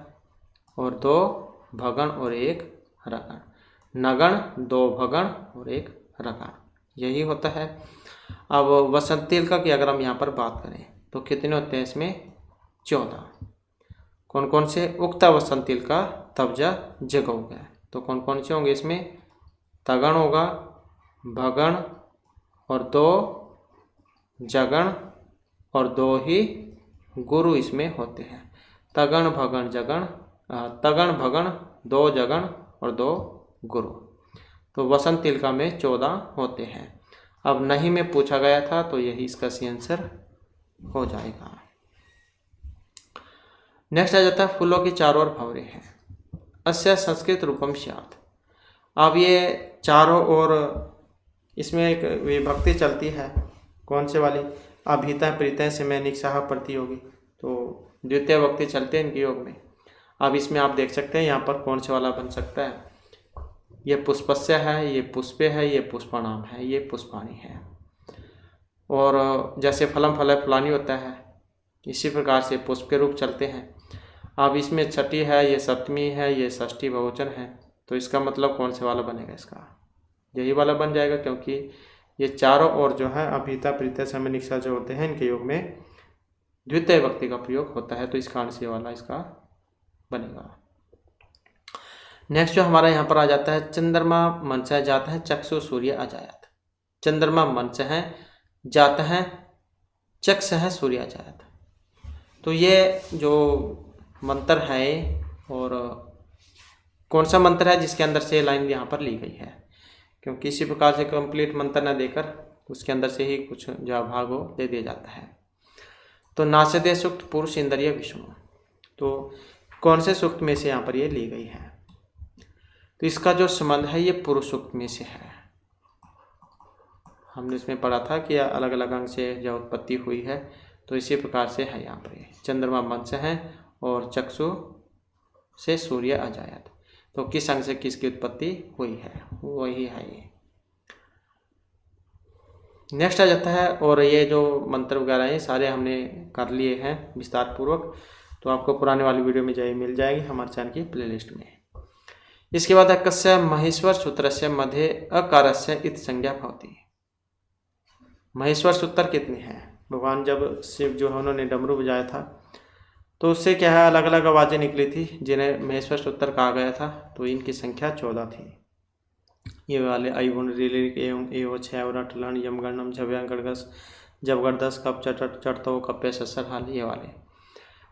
और 2 भगण और 1 रगण। नगण, 2 भगण और 1 रगण, यही होता है। अब वसंतिलका की अगर हम यहाँ पर बात करें तो कितने होते हैं इसमें, 14। कौन कौन से, उक्ता वसंतिलका तब्जा जगह हो गया, तो कौन कौन से होंगे इसमें, तगण होगा, भगण और 2 जगण और 2 ही गुरु इसमें होते हैं। तगण भगण जगण, तगण भगण 2 जगण और 2 गुरु, तो वसंत तिलका में 14 होते हैं। अब नहीं में पूछा गया था तो यही इसका सी आंसर हो जाएगा। नेक्स्ट आ जाता है फूलों की चारों ओर भंवरे हैं। अस्य संस्कृत रूपम स्यात्। अब ये चारों ओर इसमें एक विभक्ति चलती है, कौन से वाली, अभिता प्रीतः से मैं निक्षाह प्रतियोगी, तो द्वितीय विभक्ति चलते हैं इनके योग में। अब इसमें आप देख सकते हैं यहाँ पर कौन से वाला बन सकता है, ये पुष्पस्य है, ये पुष्पे है, ये पुष्पाणाम है, ये पुष्पाणी है। और जैसे फलम फल फलानी होता है, इसी प्रकार से पुष्प के रूप चलते हैं। अब इसमें छठी है, ये सप्तमी है, ये षष्ठी बहुवचन है, तो इसका मतलब कौन से वाला बनेगा, इसका यही वाला बन जाएगा, क्योंकि ये चारों ओर जो है अभिता प्रीतः समय निक्षा जो होते हैं इनके योग में द्वितीय विभक्ति का प्रयोग होता है, तो इस कारण से वाला इसका बनेगा। नेक्स्ट जो हमारा यहाँ पर आ जाता है चंद्रमा मंच है जाता है चक्षु सूर्य अजायत। चंद्रमा मंच है जाता है चक्ष है सूर्य अजायत। तो ये जो मंत्र है और कौन सा मंत्र है जिसके अंदर से ये लाइन यहाँ पर ली गई है, क्योंकि इसी प्रकार से कंप्लीट मंत्र न देकर उसके अंदर से ही कुछ जो भाग हो दे दिया जाता है। तो नासदे सूक्त पुरुष इंद्रिय विष्णु, तो कौन से सूक्त में से यहाँ पर ये ली गई है? तो इसका जो संबंध है ये पुरुष सूक्त में से है। हमने इसमें पढ़ा था कि अलग अलग अंग से जो उत्पत्ति हुई है, तो इसी प्रकार से है यहाँ पर। चंद्रमा मन से है और चक्षु से सूर्य अजायत, तो किस अंग से किसकी उत्पत्ति हुई है वही है ये। नेक्स्ट आ जाता है, और ये जो मंत्र वगैरह हैं सारे हमने कर लिए हैं विस्तार पूर्वक, तो आपको पुराने वाली वीडियो में मिल जाएगी हमारे चैनल की प्लेलिस्ट में। इसके बाद है कस्य महेश्वर सूत्रस्य मध्ये अकारस्य इत संज्ञा भवति। महेश्वर सूत्र कितने हैं? भगवान जब शिव जो है उन्होंने डमरू बजाया था तो उससे क्या है अलग अलग आवाज़ें निकली थी जिन्हें महेश्वर सूत्र कहा गया था, तो इनकी संख्या 14 थी। ये वाले अयुन रिलिक एवं एव छवरट लन यमगणम झव्यांगड़गस जबगरदस कप चटट चटतो कप्य ससर हाल, ये वाले।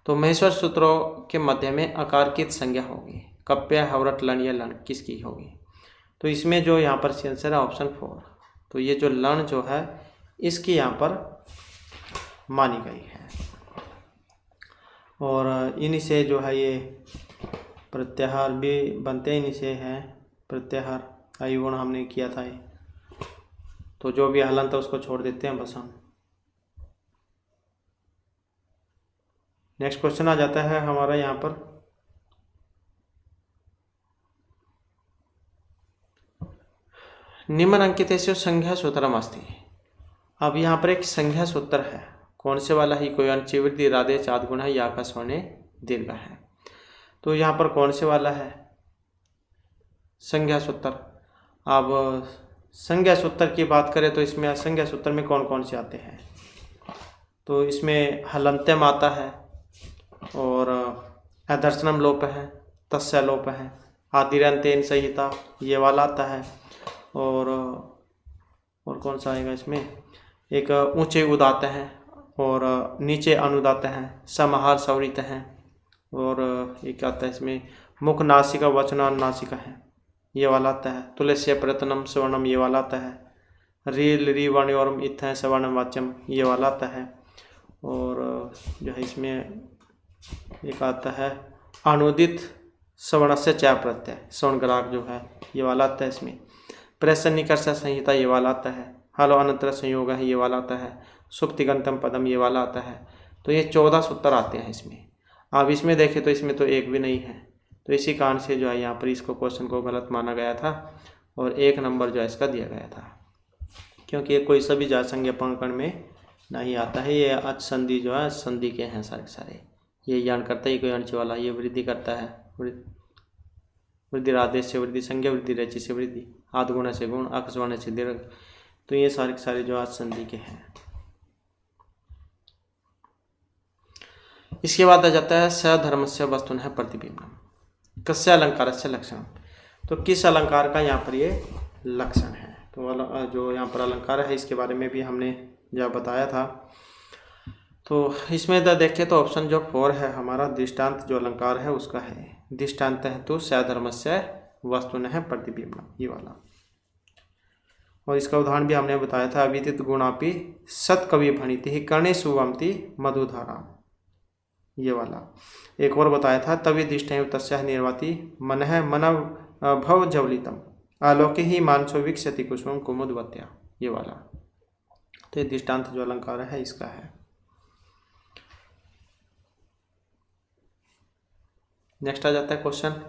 तो महेश्वर सूत्रों के मध्य में आकार की संज्ञा होगी। कप्य हवरट लन या लन किसकी होगी? तो इसमें जो यहाँ पर आंसर है ऑप्शन 4। तो ये जो लन जो है इसकी यहाँ पर मानी गई है, और इन्हीं से जो है ये प्रत्याहार भी बनते हैं, इन्हीं से हैं प्रत्याहार। आयुगुण हमने किया था ये, तो जो भी हलन था उसको छोड़ देते हैं बस हम। नेक्स्ट क्वेश्चन आ जाता है हमारा यहाँ पर, निम्नलिखित संज्ञा सूत्रम अस्ति। अब यहाँ पर एक संज्ञा सूत्र है, कौन से वाला ही? कोई अनुचिवृद्धि राधे चाद गुण है या का स्वर्ण दीर्घ है। तो यहाँ पर कौन से वाला है संज्ञा सूत्र? अब संज्ञा सूत्र की बात करें तो इसमें संज्ञा सूत्र में कौन कौन से आते हैं? तो इसमें हलंत्यम आता है, और अदर्शनम लोप है, तस्य लोप है, आदिरंतेन संहिता ये वाला आता है, और कौन सा आएगा इसमें? एक ऊंचे उदात हैं और नीचे अनुदात हैं, समाहार सवरित हैं, और एक आता है इसमें मुख नासिका वचन नासिका है, ये वाला आता है। तुलस्य प्रतनम स्वर्णम ये वाला आता है। रील रिवर्णयोरम इत है सवर्णम वाच्यम ये वाला आता है, और जो है इसमें एक आता है अनुदित सवर्ण से चा प्रत्यय स्वर्ण ग्राहक जो है ये वाला आता है। इसमें प्रश्न निकर्ष संहिता ये वाला आता है। हलो अनंतर संयोग है ये वाला आता है। सुक्तिगंतम पदम ये वाला आता है। तो ये 14 सूत्र आते हैं इसमें। अब इसमें देखें तो इसमें तो एक भी नहीं है, तो इसी कारण से जो है यहाँ पर इसको क्वेश्चन को गलत माना गया था और 1 नंबर जो है इसका दिया गया था, क्योंकि ये कोई सभी जात संज्ञा पंकण में नहीं आता है। ये अच संधि जो है संधि के हैं सारे सारे। ये यान करता है कोई अंश वाला, ये वृद्धि करता है, वृद्धि आदेश से वृद्धि, संज्ञा वृद्धि, रचि से वृद्धि, आद गुण से गुण, अक्षवर्ण से दीर्घ, तो ये सारे के सारे जो आज संधि के हैं। इसके बाद आ जाता है सधर्म से वस्तुन है प्रतिबिंबम कस्य अलंकार से लक्षण। तो किस अलंकार का यहाँ पर ये लक्षण है? तो जो यहाँ पर अलंकार है इसके बारे में भी हमने जब बताया था। तो इसमें देखें तो ऑप्शन जो 4 है हमारा, दृष्टांत जो अलंकार है उसका है। दृष्टांत है तो सधर्म से वस्तुन है प्रतिबिंबम ये वाला, और इसका उदाहरण भी हमने बताया था। अविदित गुणापि सत कवि भणिति ही कर्णे सुवमति मधुधारा ये वाला। एक और बताया था तभी दृष्टि तस्या निर्वाति मन है मन भव जवलितम आलोके ही मानसो विक्षति कुसुम कुमुदवत्या ये वाला। तो ये दृष्टांत जो अलंकार है इसका है। नेक्स्ट आ जाता है क्वेश्चन,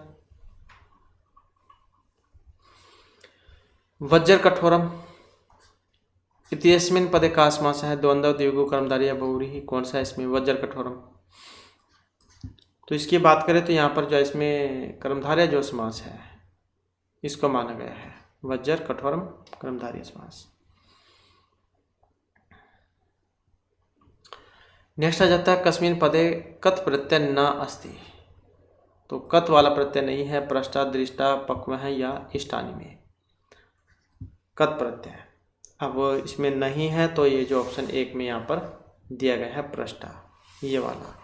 वज्र कठोरम इत्यस्मिन् पदे का समास है? द्वंद्व द्विगु कर्मधारय या बहुव्रीहि, कौन सा है इसमें? वज्र कठोरम। तो इसकी बात करें तो यहाँ पर जो इसमें कर्मधारय जो समास है इसको माना गया है, वज्र कठोरम कर्मधारय समास। नेक्स्ट आ जाता है कस्मिन् पदे कत प्रत्यय न अस्ति। तो कत वाला प्रत्यय नहीं है, पृष्ठा दृष्टा पक्व है या इष्टानी में कत प्रत्यय। अब इसमें नहीं है तो ये जो ऑप्शन 1 में यहाँ पर दिया गया है पृष्ठा ये वाला।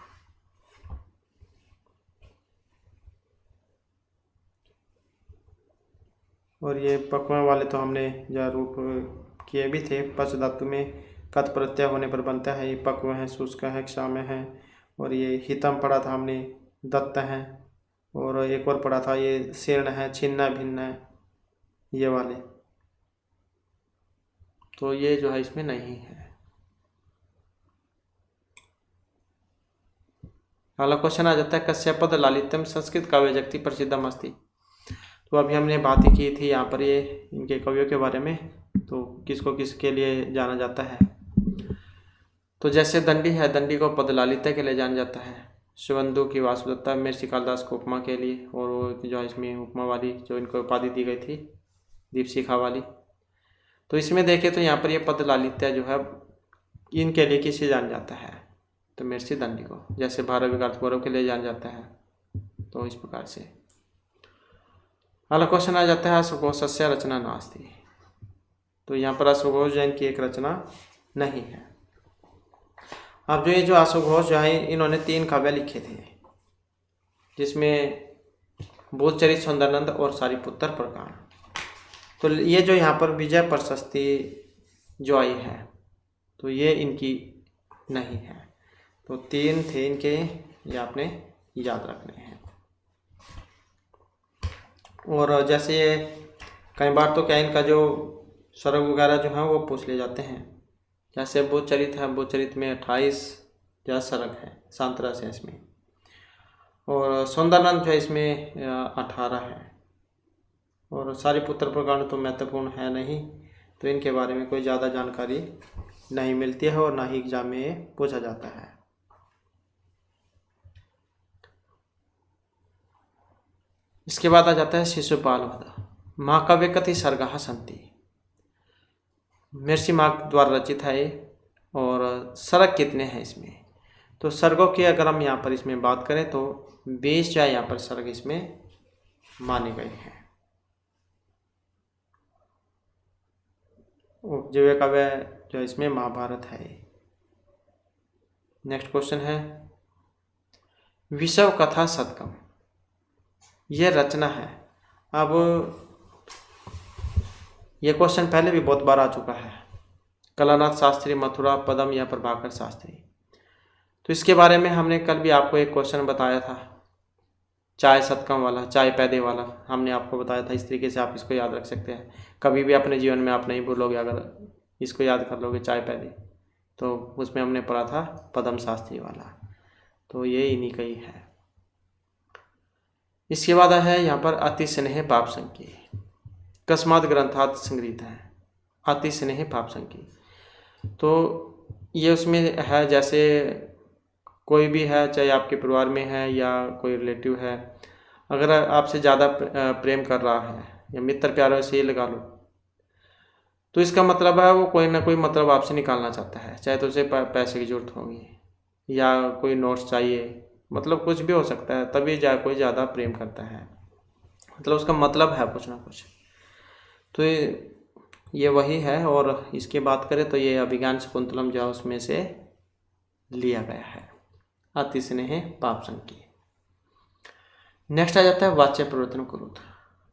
और ये पक्वा वाले तो हमने रूप किए भी थे। पच धातु में कत प्रत्यय होने पर बनता है। ये पक्व है, शुष्क है, क्षाम है। और ये हितम पढ़ा था हमने, दत्त है। और एक और पढ़ा था ये शीर्ण है, छिन्न भिन्न है, ये वाले। तो ये जो है इसमें नहीं है। अगला क्वेश्चन आ जाता है कस्यपद लालित्यम संस्कृत काव्य जगति प्रसिद्धम अस्ति। तो अभी हमने बात ही की थी यहाँ पर ये इनके कवियों के बारे में। तो किसको किसके लिए जाना जाता है? तो जैसे दंडी है, दंडी को पद लालित्य के लिए जाना जाता है। सुबंधु की वासुदत्ता महर्षि कालिदास को उपमा के लिए, और वो जो इसमें उपमा वाली जो इनको उपाधि दी गई थी दीपशिखा वाली। तो इसमें देखें तो यहाँ पर ये पद लालित्य जो है इनके लिए किसे जाना जाता है? तो महर्षि दंडी को। जैसे भारत विकास गौरव के लिए जाना जाता है। तो इस प्रकार से अगला क्वेश्चन आ जाता है अश्वघोषस्य रचना नास्ति। तो यहाँ पर अश्वघोष जैन की एक रचना नहीं है। अब जो अश्वघोष जो है इन्होंने 3 काव्य लिखे थे, जिसमें बोधचरित, सुंदरानंद और सारिपुत्र प्रकांड। तो ये जो यहाँ पर विजय प्रशस्ति जो आई है तो ये इनकी नहीं है। तो 3 थे इनके, ये आपने याद रखने हैं। और जैसे ये कई बार तो क्या इनका जो स्वर्ग वगैरह जो है वो पूछ ले जाते हैं। जैसे बोधचरित है, बोधचरित में 28 जो सर्ग है, सांतरस है इसमें। और सुंदरानंद जो है इसमें 18 है। और सारिपुत्र प्रकांड तो महत्वपूर्ण है नहीं, तो इनके बारे में कोई ज़्यादा जानकारी नहीं मिलती है और ना ही एग्जाम में पूछा जाता है। इसके बाद आ जाता है शिशुपाल वध। महाकाव्य कति सर्गाः सन्ति। महर्षि मार्ग द्वारा रचित है और सर्ग कितने हैं इसमें? तो सर्गों की अगर हम यहाँ पर इसमें बात करें तो 20 जो है यहाँ पर सर्ग इसमें माने गए हैं। उपजीव्य काव्य जो इसमें महाभारत है। नेक्स्ट क्वेश्चन है विषव कथा शतकम। यह रचना है। अब यह क्वेश्चन पहले भी बहुत बार आ चुका है। कलानाथ शास्त्री, मथुरा पदम या प्रभाकर शास्त्री। तो इसके बारे में हमने कल भी आपको एक क्वेश्चन बताया था, चाय शतकम वाला, चाय पैदे वाला हमने आपको बताया था। इस तरीके से आप इसको याद रख सकते हैं। कभी भी अपने जीवन में आप नहीं भूलोगे अगर इसको याद कर लोगे, चाय पैदे। तो उसमें हमने पढ़ा था पदम शास्त्री वाला। तो ये इन्हीं का ही है। इसके बाद है यहाँ पर अति स्नेह पाप संकी। कस्मात ग्रंथात संग्रहित है अति स्नेह पाप संकी। तो ये उसमें है, जैसे कोई भी है, चाहे आपके परिवार में है या कोई रिलेटिव है, अगर आपसे ज़्यादा प्रेम कर रहा है या मित्र प्यारों से ही लगा लो, तो इसका मतलब है वो कोई ना कोई मतलब आपसे निकालना चाहता है। चाहे तो उसे पैसे की जरूरत होगी या कोई नोट्स चाहिए, मतलब कुछ भी हो सकता है, तभी कोई ज़्यादा प्रेम करता है। मतलब उसका मतलब है कुछ ना कुछ। तो ये वही है। और इसकी बात करें तो ये अभिज्ञान शकुंतलम जो उसमें से लिया गया है, अति स्नेह पाप संकी। नेक्स्ट आ जाता है वाच्य परिवर्तन कुरुत।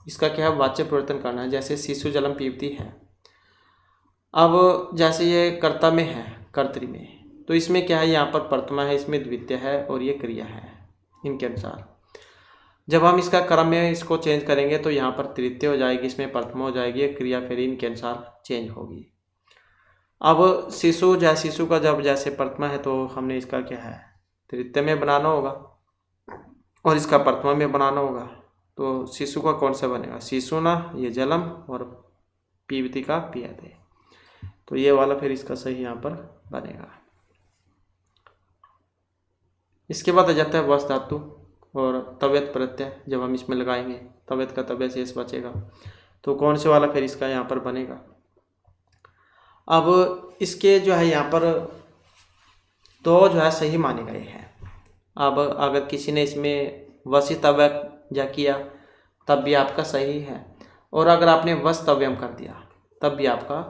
इसका क्या है? वाच्य परिवर्तन करना है। जैसे शिशु जलम पीबती है। अब जैसे ये कर्ता में है, कर्तरी में, तो इसमें क्या है? यहाँ पर प्रथमा है, इसमें द्वितीय है और ये क्रिया है। इनके अनुसार जब हम इसका क्रम में इसको चेंज करेंगे तो यहाँ पर तृतीय हो जाएगी, इसमें प्रथमा हो जाएगी, क्रिया फिर इनके अनुसार चेंज होगी। अब शिशु शिशु का जब जैसे प्रथमा है तो हमने इसका क्या है? तृतीय में बनाना होगा और इसका प्रथमा में बनाना होगा। तो शिशु का कौन सा बनेगा? शिशु ना, ये जलम, और पीबती का पियते। तो ये वाला फिर इसका सही यहाँ पर बनेगा। इसके बाद आ जाता है वस धातु और तव्यत प्रत्यय। जब हम इसमें लगाएंगे तव्यत का तव्य शेष बचेगा, तो कौन से वाला फिर इसका यहाँ पर बनेगा? अब इसके जो है यहाँ पर 2 जो है सही माने गए हैं। अब अगर किसी ने इसमें वसी तव्य जा किया तब भी आपका सही है, और अगर आपने वस तव्यम कर दिया तब भी आपका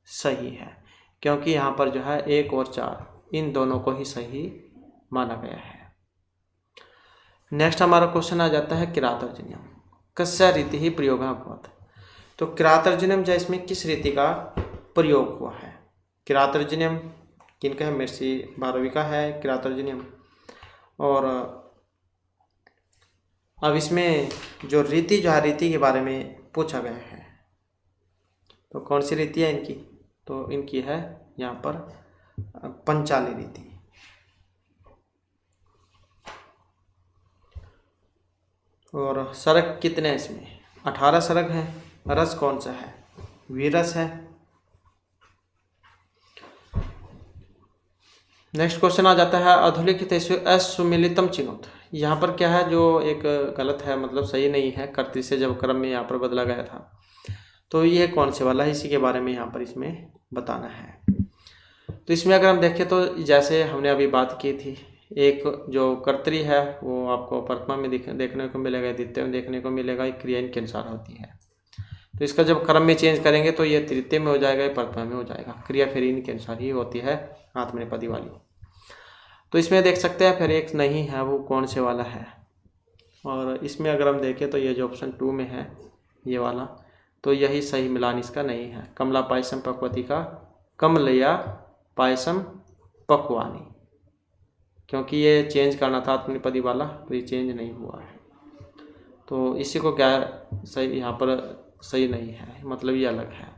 सही है, क्योंकि यहाँ पर जो है 1 और 4 इन दोनों को ही सही माना गया है। नेक्स्ट हमारा क्वेश्चन आ जाता है किरातर्जन्यम। कस्य रीति ही प्रयोग अभवत्। तो किरातर्जनियम जो इसमें किस रीति का प्रयोग हुआ है? किरातर्जनियम किनका है? महर्षि भारवी का है किरातर्जनियम। और अब इसमें जो रीति जो है, रीति के बारे में पूछा गया है। तो कौन सी रीति है इनकी? तो इनकी है यहाँ पर पंचाली रीति। और सरक कितने हैं इसमें? 18 सरक हैं। रस कौन सा है? वीरस है। नेक्स्ट क्वेश्चन आ जाता है अधोलिखित असुमिलितम चिनोत। यहाँ पर क्या है जो एक गलत है, मतलब सही नहीं है। कर्तरी से जब क्रम में यहाँ पर बदला गया था, तो ये कौन से वाला है, इसी के बारे में यहाँ पर इसमें बताना है। तो इसमें अगर हम देखें तो जैसे हमने अभी बात की थी, एक जो कर्तरी है वो आपको प्रथमा में देखने को मिलेगा, द्वितीय में देखने को मिलेगा, एक क्रिया इनके अनुसार होती है। तो इसका जब क्रम में चेंज करेंगे तो ये तृतीय में हो जाएगा, ये प्रथमा में हो जाएगा। क्रिया फिर इनके अनुसार ही होती है, आत्मनेपदी वाली। तो इसमें देख सकते हैं फिर एक नहीं है, वो कौन से वाला है। और इसमें अगर हम देखें तो ये जो ऑप्शन 2 में है ये वाला, तो यही सही मिलान इसका नहीं है। कमला पायसम पक्वती का कमलया पायसम पकवानी, क्योंकि ये चेंज करना था आत्मनेपदी वाला, तो ये चेंज नहीं हुआ है। तो इसी को क्या सही यहाँ पर सही नहीं है, मतलब ये अलग है।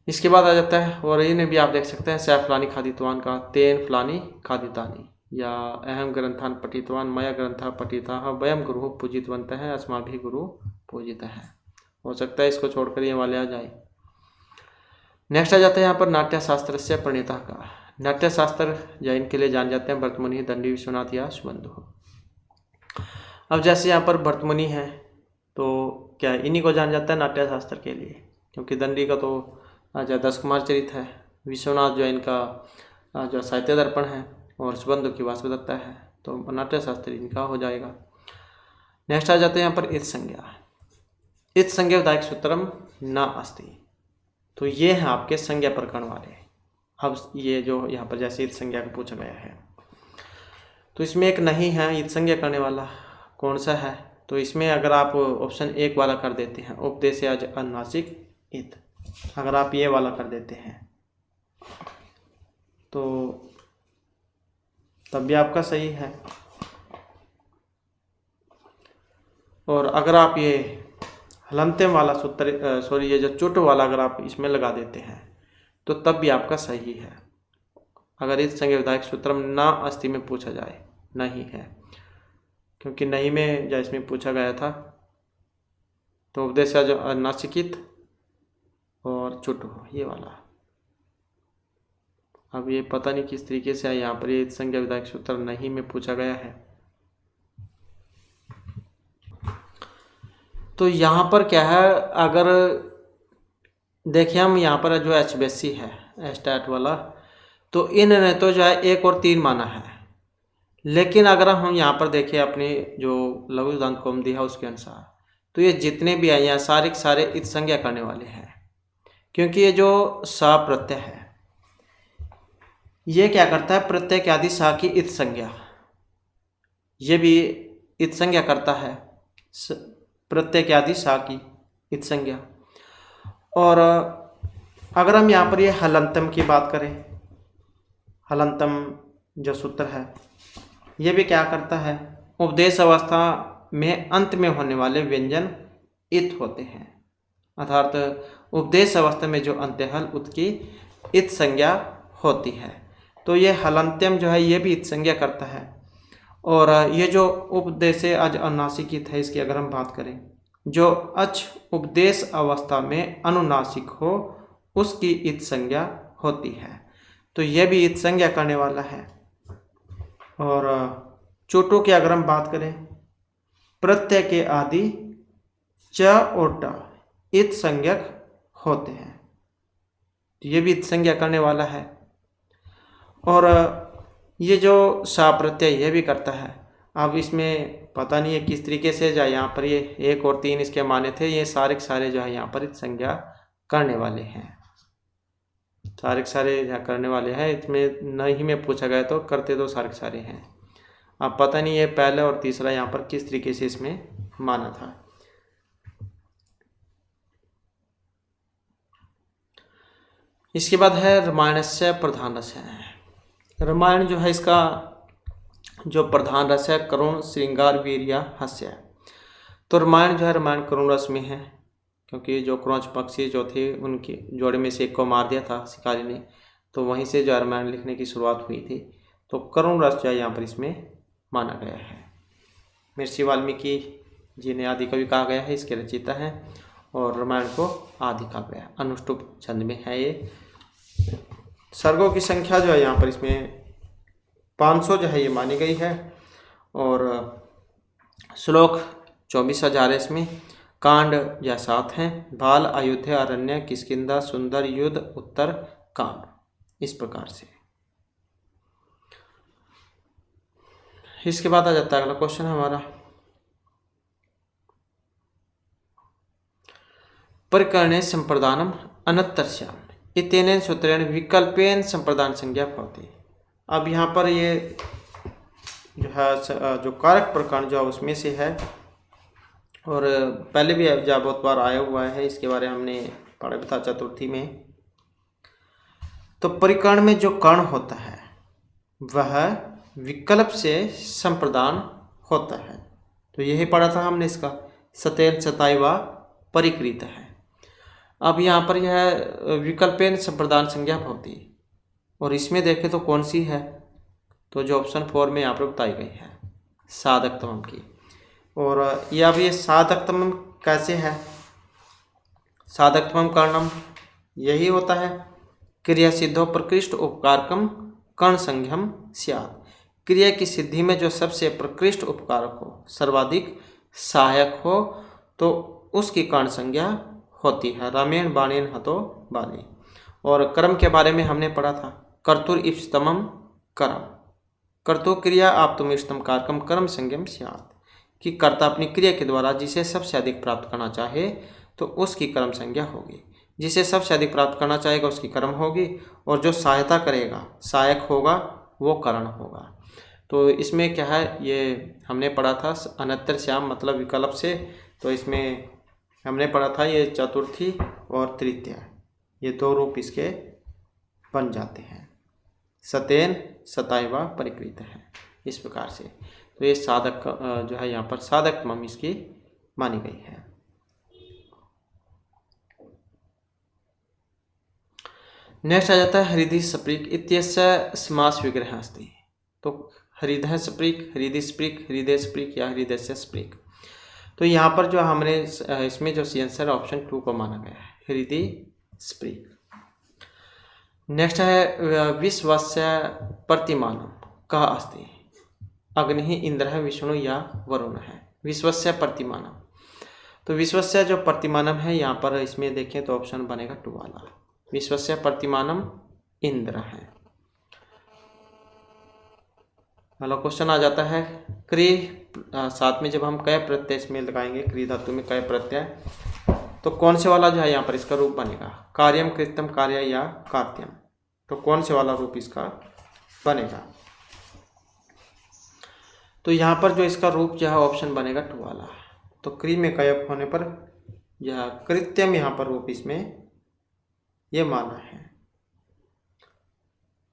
इसके बाद आ जाता है, और इन्हें भी आप देख सकते हैं, सै फलानी खादितवान का तेन फलानी खादितानी, या अहम ग्रंथान पठितवान मया ग्रंथा पठिता वयम गुरु पूजितवंत है अस्मा भी गुरु पूजित है। हो सकता है इसको छोड़कर ये वाले आ जाए। नेक्स्ट आ जाता है यहाँ पर नाट्य शास्त्र से प्रणेता का। नाट्य शास्त्र जैन के लिए जान जाते हैं भरतमुनि, दंडी, विश्वनाथ या सुबंधु। अब जैसे यहाँ पर भरतमुनि है तो क्या इन्हीं को जान जाता है नाट्य शास्त्र के लिए, क्योंकि दंडी का तो जो 10 कुमार चरित है, विश्वनाथ जो इनका जो साहित्य दर्पण है, और सुबंधु की वासुदत्ता है, तो नाट्य शास्त्र इनका हो जाएगा। नेक्स्ट आ जाते हैं यहाँ पर इत संज्ञा। इत संज्ञा विधायक सूत्रम न अस्ति, तो ये हैं आपके संज्ञा प्रकरण वाले। अब ये जो यहाँ पर जैसे इत संज्ञा का पूछा गया है, तो इसमें एक नहीं है इत संज्ञा करने वाला, कौन सा है? तो इसमें अगर आप ऑप्शन 1 वाला कर देते हैं, उपदेश आज अनुनासिक इत, अगर आप ये वाला कर देते हैं तो तब भी आपका सही है। और अगर आप ये हलंत्यम वाला सूत्र ये जो चुट वाला अगर आप इसमें लगा देते हैं तो तब भी आपका सही है। अगर इस संज्ञा विधायक सूत्रम ना अस्ति में पूछा जाए, नहीं है, क्योंकि नहीं में जो इसमें पूछा गया था, तो उपदेश जो अनुनासिकित और चुट हो ये वाला। अब ये पता नहीं किस तरीके से यहाँ पर ये संज्ञा विधायक सूत्र नहीं में पूछा गया है। तो यहाँ पर क्या है, अगर देखिए हम यहाँ पर जो HBSC है एस्टैट वाला, तो इन्होंने तो जो है 1 और 3 माना है, लेकिन अगर हम यहाँ पर देखें अपनी जो लघु सिद्धांत कौमुदी है उसके अनुसार, तो ये जितने भी हैं यहाँ सारे के सारे इत संज्ञा करने वाले हैं, क्योंकि ये जो सा प्रत्यय है ये क्या करता है, प्रत्यय के आदि सा की इत संज्ञा, ये भी इत संज्ञा करता है, प्रत्यय के आदि सा की इत संज्ञा। और अगर हम यहाँ पर ये हलंतम की बात करें, हलंतम जो सूत्र है ये भी क्या करता है, उपदेश अवस्था में अंत में होने वाले व्यंजन इत होते हैं, अर्थात उपदेश अवस्था में जो अंत्य हल उसकी इत संज्ञा होती है। तो ये हलंत्यम जो है ये भी इत संज्ञा करता है। और ये जो उपदेश अज अनुनासिक इत है, इसकी अगर हम बात करें, जो अच उपदेश अवस्था में अनुनासिक हो उसकी इत संज्ञा होती है, तो ये भी इत संज्ञा करने वाला है। और चोटों की अगर हम बात करें, प्रत्यय के आदि च और ट इत संज्ञक होते हैं, तो ये भी इत संज्ञा करने वाला है। और ये जो सा प्रत्यय ये भी करता है। अब इसमें पता नहीं है किस तरीके से जो यहाँ पर ये 1 और 3 इसके माने थे, ये सारे के सारे जो है यहाँ पर इत संज्ञा करने वाले हैं, सारे के सारे यहाँ करने वाले हैं। इसमें नहीं में पूछा गया तो करते तो सारे के सारे हैं। अब पता नहीं ये पहला और तीसरा यहाँ पर किस तरीके से इसमें माना था। इसके बाद है रामायणस्य प्रधान रस है। रामायण जो है इसका जो प्रधान रस है करुण, श्रृंगार, वीर्य, हास्य है। तो रामायण जो है रामायण करुण रस में है, क्योंकि जो क्रौंच पक्षी जो थे उनके जोड़े में से एक को मार दिया था शिकारी ने, तो वहीं से जो रामायण लिखने की शुरुआत हुई थी। तो करुण रस जो है यहाँ पर इसमें माना गया है। महर्षि वाल्मीकि जी ने आदि कवि कहा गया है, इसके रचयिता हैं, और रामायण को आदि कहा गया। अनुष्टुप छंद में है ये। सर्गों की संख्या जो है यहाँ पर इसमें 500 जो है ये मानी गई है, और श्लोक 24,000 है इसमें। कांड या 7 हैं, बाल, अयोध्या, अरण्य, किष्किंधा, सुंदर, युद्ध, उत्तर कांड, इस प्रकार से। इसके बाद आ जाता है अगला क्वेश्चन हमारा, परिकरणे संप्रदानम अनंतरस्याम इत्यनेन सूत्रेण विकल्पेन संप्रदान संज्ञा भवति। अब यहाँ पर ये जो है जो कारक प्रकरण जो उसमें से है, और पहले भी जब बहुत बार आया हुआ है, इसके बारे में हमने पढ़ा भी था चतुर्थी में। तो परिकरण में जो कर्ण होता है वह विकल्प से संप्रदान होता है। तो यही पढ़ा था हमने इसका, सतेन सताइवा परिकृत है। अब यहाँ पर यह विकल्पेन संप्रदान संज्ञा भवति, और इसमें देखें तो कौन सी है, तो जो ऑप्शन 4 में यहाँ पर बताई गई है साधकतम की। और यह अब ये साधकतम कैसे है, साधकतम कर्णम यही होता है, क्रिया सिद्धो प्रकृष्ट उपकारकम कर्ण संज्ञम स्यात्। क्रिया की सिद्धि में जो सबसे प्रकृष्ट उपकारक हो, सर्वाधिक सहायक हो, तो उसकी कर्ण संज्ञा होती है। रामेण बाणेन हतो बाली। और कर्म के बारे में हमने पढ़ा था, कर्तुर इष्टतमम कर्म, कर्तु क्रिया आप तुम इष्टतम कारकम कर्म संज्ञम स्यात्, कि कर्ता अपनी क्रिया के द्वारा जिसे सबसे अधिक प्राप्त करना चाहे तो उसकी कर्म संज्ञा होगी, जिसे सबसे अधिक प्राप्त करना चाहेगा उसकी कर्म होगी, और जो सहायता करेगा सहायक होगा वो करण होगा। तो इसमें क्या है, ये हमने पढ़ा था अनंतरस्याम मतलब विकल्प से। तो इसमें हमने पढ़ा था ये चतुर्थी और तृतीया, ये 2 रूप इसके बन जाते हैं, सतेन सताइवा परिकृत है, इस प्रकार से। तो ये साधक जो है यहाँ पर साधक मम इसकी मानी गई है। नेक्स्ट आ जाता है हृदय स्प्रीक इत्यस्य समास विग्रह अस्ति। तो हृदय स्प्रीक, हृदय स्प्रीक, हृदय स्प्रीक या हृदय से स्प्रीक। तो यहाँ पर जो हमने इसमें जो आंसर ऑप्शन 2 को माना गया है, हृदय स्प्रीक। नेक्स्ट है विश्वस्य प्रतिमानम कः अस्ति। अग्नि, इंद्र, विष्णु या वरुण है। विश्वस्य प्रतिमानम, तो विश्वस्य जो प्रतिमानम है यहाँ पर इसमें देखें तो ऑप्शन बनेगा 2 वाला, विश्वस्य प्रतिमानम इंद्र है। अगला क्वेश्चन आ जाता है क्री, साथ में जब हम कय प्रत्यय इसमें लगाएंगे, क्री धातु में कय प्रत्यय, तो कौन से वाला जो है यहाँ पर इसका रूप बनेगा, कार्यम, कृत्यम, कार्य या कार्त्यम। तो कौन से वाला रूप इसका बनेगा, तो यहाँ पर जो इसका रूप जो है ऑप्शन बनेगा 2 वाला। तो क्री में कय होने पर यह कृत्यम यहाँ पर रूप इसमें ये माना है।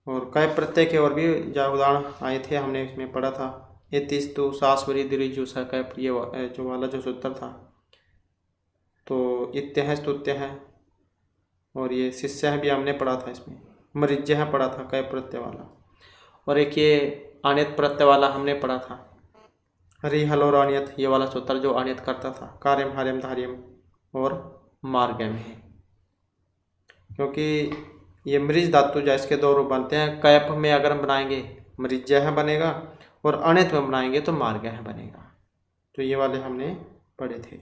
और कय प्रत्यय के और भी जो उदाहरण आए थे हमने इसमें पढ़ा था, ये तिस्तु, सास्वरी, दिरिजु, सकय, ये जो वाला जो सूत्र था, तो इत्य है, स्तुत्य है, और ये शिष्य है भी हमने पढ़ा था, इसमें मरिज्य है पढ़ा था कय प्रत्यय वाला, और एक ये आनित प्रत्यय वाला हमने पढ़ा था, हरि हल और अनियत, ये वाला सूत्र जो अनियत करता था, कार्यम, हार्यम, धार्यम और मार्गम है। क्योंकि ये मृज धातु जो इसके 2 रूप बनते हैं, कैप में अगर हम बनाएंगे मृज्य है बनेगा, और अनित में बनाएंगे तो मार्ग है बनेगा। तो ये वाले हमने पढ़े थे।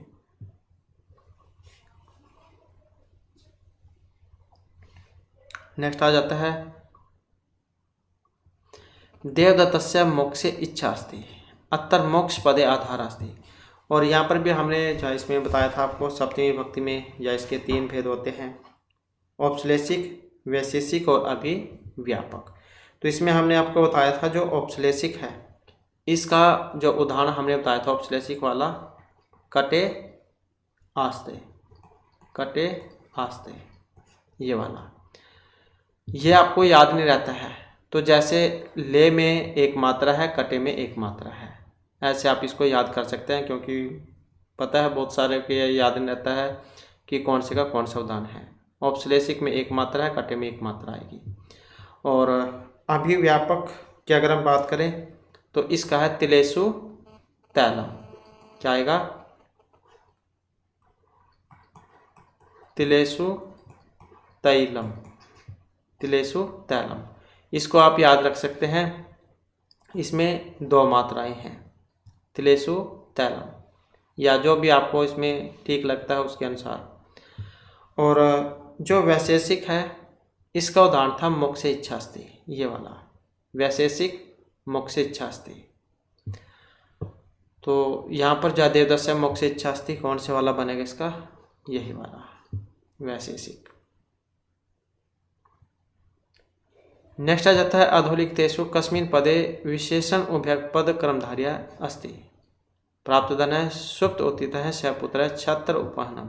नेक्स्ट आ जाता है देवदत्तस्य मोक्षे इच्छा अस्ति अत्तर मोक्ष पदे आधार अस्ति। और यहाँ पर भी हमने जो इसमें बताया था आपको, सप्तमी विभक्ति में या इसके 3 भेद होते हैं, औपश्लेषिक, वैशेषिक और अभिव्यापक। तो इसमें हमने आपको बताया था जो औपश्लेषिक है, इसका जो उदाहरण हमने बताया था औपश्लेषिक वाला, कटे आस्ते, कटे आस्ते, ये वाला। ये आपको याद नहीं रहता है, तो जैसे ले में एक मात्रा है, कटे में एक मात्रा है, ऐसे आप इसको याद कर सकते हैं, क्योंकि पता है बहुत सारे को ये याद नहीं रहता है कि कौन से का कौन सा उदाहरण है। औपश्लेषिक में एक मात्रा है, कटे में एक मात्रा आएगी। और अभिव्यापक की अगर हम बात करें तो इसका है तिलेसु तैलम। क्या आएगा? तिलेसु तैलम, तिलेसु तैलम। इसको आप याद रख सकते हैं, इसमें दो मात्राएं हैं, तिलेसु तैलम, या जो भी आपको इसमें ठीक लगता है उसके अनुसार। और जो वैशेषिक है इसका उदाहरण था मोक्ष इच्छास्ति, ये वाला वैशेषिक मोक्ष इच्छास्ति। तो यहाँ पर जयदेवदत्त मोक्ष इच्छास्ति कौन से वाला बनेगा इसका? यही वाला वैशेषिक। नेक्स्ट आ जाता है अधोलिखितेषु कस्मिन् पदे विशेषण उभयक पद क्रमधार्या अस्ति। प्राप्तधन है, सुप्त उत्थित है, सपुत्र है, छत्र उपहनम।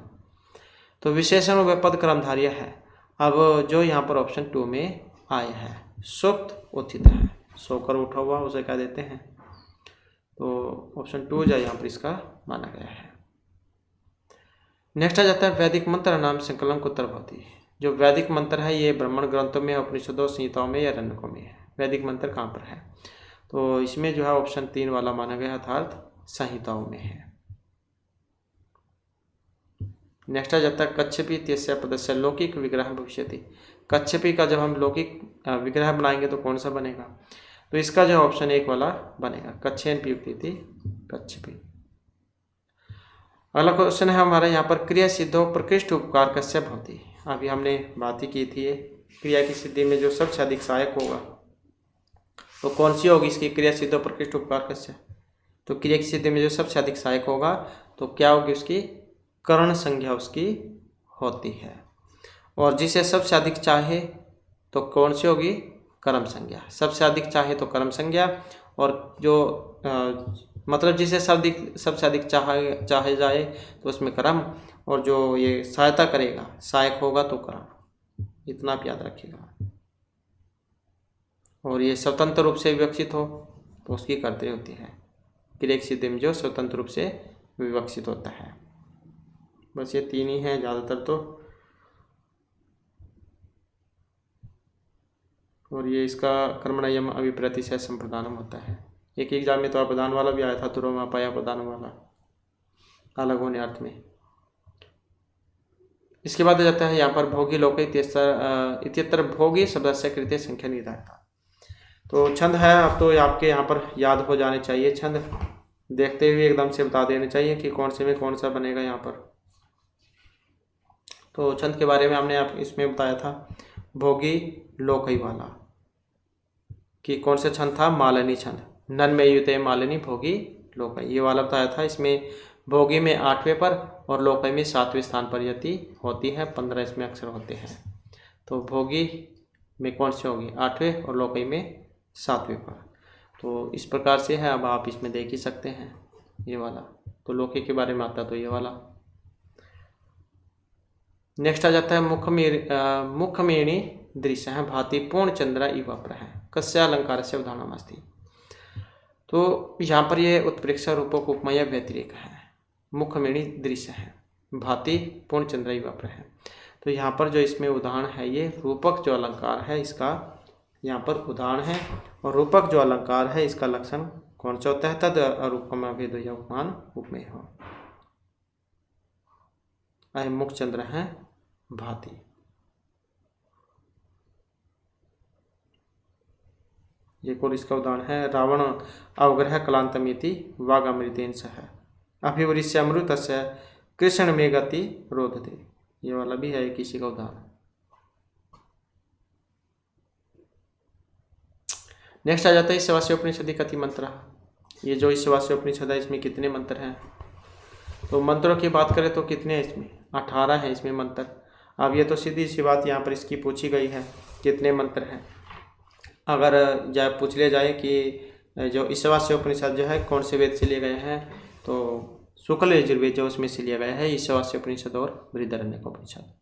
तो विशेषण उभय पद क्रमधार्य है। अब जो यहाँ पर ऑप्शन 2 में आया है, सुप्त उत्थित है, सोकर उठा हुआ, उसे क्या देते हैं? तो ऑप्शन 2 जो यहाँ पर इसका माना गया है। नेक्स्ट आ जाता है वैदिक मंत्र नाम संकलन कुत्र भवति। जो वैदिक मंत्र है ये ब्राह्मण ग्रंथों में, उपनिषदों, संहिताओं में या रण्यकों में है। वैदिक मंत्र कहाँ पर है? तो इसमें जो है ऑप्शन 3 वाला माना गया, अर्थात संहिताओं में है। नेक्स्ट आ जाता है कच्छपी इत्यस्य पदस्य लौकिक विग्रह भविष्यति। कच्छपी का जब हम लौकिक विग्रह बनाएंगे तो कौन सा बनेगा? तो इसका जो ऑप्शन 1 वाला बनेगा, कच्छेन पीयुक्ति कच्छपी। अगला क्वेश्चन है हमारा यहाँ पर क्रिया सिद्धो प्रकृष्ट उपकार कस्य भवति। अभी हमने बात ही की थी, ये क्रिया की सिद्धि में जो सबसे अधिक सहायक होगा तो कौन सी होगी इसकी? क्रिया सिद्धो प्रकृष्ट उपकार कस्य। तो क्रिया की सिद्धि में जो सबसे अधिक सहायक होगा तो क्या होगी उसकी? करण संज्ञा उसकी होती है। और जिसे सबसे अधिक चाहे तो कौन सी होगी? कर्म संज्ञा। सबसे अधिक चाहे तो कर्म संज्ञा, और जो मतलब जिसे सबसे अधिक चाहे जाए तो उसमें कर्म, और जो ये सहायता करेगा, सहायक होगा तो कर्म। इतना आप याद रखिएगा। और ये स्वतंत्र रूप से विवक्षित हो तो उसकी कर्तरी होती है। क्रिया की सिद्धि में जो स्वतंत्र रूप से विवक्षित होता है। बस ये 3 ही हैं ज़्यादातर तो। और ये इसका कर्मणयम अभिप्रतिशय संप्रदानम होता है। एक एग्जाम में तो अप्रदान वाला भी आया था, तुरोमापाया प्रदान वाला, अलग होने अर्थ में। इसके बाद आ जाता है यहाँ पर भोगी लोक इत्यत्र भोगी शब्दस्य कृत्य संख्या निर्धारिता। तो छंद है, अब तो आपके यहाँ पर याद हो जाने चाहिए छंद, देखते हुए एकदम से बता देने चाहिए कि कौन से में कौन सा बनेगा यहाँ पर। तो छंद के बारे में हमने आप इसमें बताया था, भोगी लोकई वाला कि कौन सा छंद था? मालिनी छंद। नन में युते मालिनी भोगी लोकई, ये वाला बताया था। इसमें भोगी में 8वें पर और लोकई में 7वें स्थान पर यति होती है, 15 इसमें अक्षर होते हैं। तो भोगी में कौन सी होगी? 8वें, और लोकई में 7वें पर। तो इस प्रकार से है, अब आप इसमें देख ही सकते हैं ये वाला। तो लोके के बारे में आता तो ये वाला। नेक्स्ट आ जाता है मुखमेणी दृश्य है भाति पूर्ण चंद्रा इव अप्रह कस्य अलंकार से उदाहरण अस्ति। तो यहाँ पर ये उत्प्रेक्षा रूपक उपमय व्यतिरेक है। मुखमेणी दृश्य है भाति पूर्ण चंद्रा इव अप्रह। तो यहाँ पर जो इसमें उदाहरण है, ये रूपक जो अलंकार है इसका यहाँ पर उदाहरण है। और रूपक जो अलंकार है इसका लक्षण कौन सा होता है? तद अरूपम अभेद उपमान उपमेय हो। अय मुख चंद्र है भाति। एक और इसका उदाहरण है रावण अवग्रह कलांतमिति वागामृतेन सह अभिवृष्य अमृतस्य कृष्ण में गति रोधते। ये वाला भी है किसी का उदाहरण। नेक्स्ट आ जाता है ईशावास्य उपनिषदि कति मंत्र। ये जो ईशावास्य उपनिषद है इसमें कितने मंत्र हैं? तो मंत्रों की बात करें तो कितने हैं इसमें? 18 हैं इसमें मंत्र। अब ये तो सीधी सी बात यहाँ पर इसकी पूछी गई है, कितने मंत्र हैं। अगर जाए पूछ लिया जाए कि जो ईशावास्य उपनिषद जो है कौन से वेद से लिए गए हैं, तो शुक्ल यजुर्वेद जो उसमें से लिया गया है ईशावास्य उपनिषद और बृहदारण्यक उपनिषद,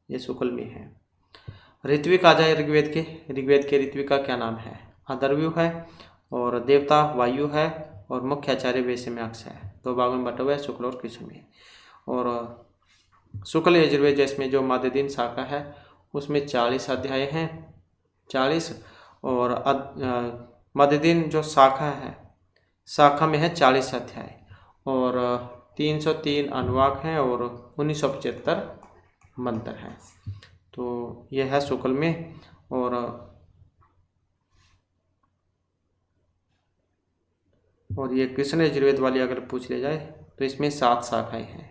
ये शुक्ल में है। ऋत्विक आ जाए ऋग्वेद के ऋत्विक का क्या नाम है? अदर्व्यू है, और देवता वायु है, और मुख्य आचार्य वैश्यम्याक्ष है। दो भागों में बटा हुआ है, शुक्ल और कृष्ण में। और शुक्ल यजुर्वेद जिसमें जो माध्यदिन शाखा है उसमें 40 अध्याय हैं, 40, और माध्यदिन जो शाखा है, शाखा में है 40 अध्याय, और 303 अनुवाक हैं, और 1975 मंत्र हैं। तो यह है शुक्ल में। और ये कृष्ण यजुर्वेद वाली अगर पूछ ले जाए तो इसमें 7 शाखाएं हैं।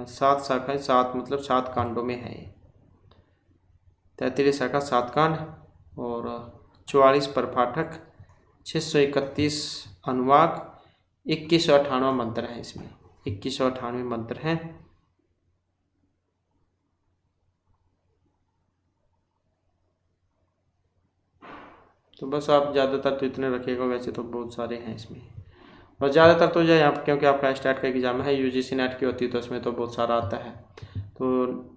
7 शाखाएं, 7 मतलब 7 कांडों में है ये। 33 शाखा 7 कांड, और 44 प्रपाठक, 631 अनुवाक, 2198 मंत्र हैं इसमें। 2198 मंत्र हैं। तो बस आप ज़्यादातर तो इतने रखिएगा, वैसे तो बहुत सारे हैं इसमें। और ज़्यादातर तो जो यहाँ पर, क्योंकि आपका स्टेट का एग्ज़ाम है, यूजीसी नेट की होती है, तो उसमें तो बहुत सारा आता है। तो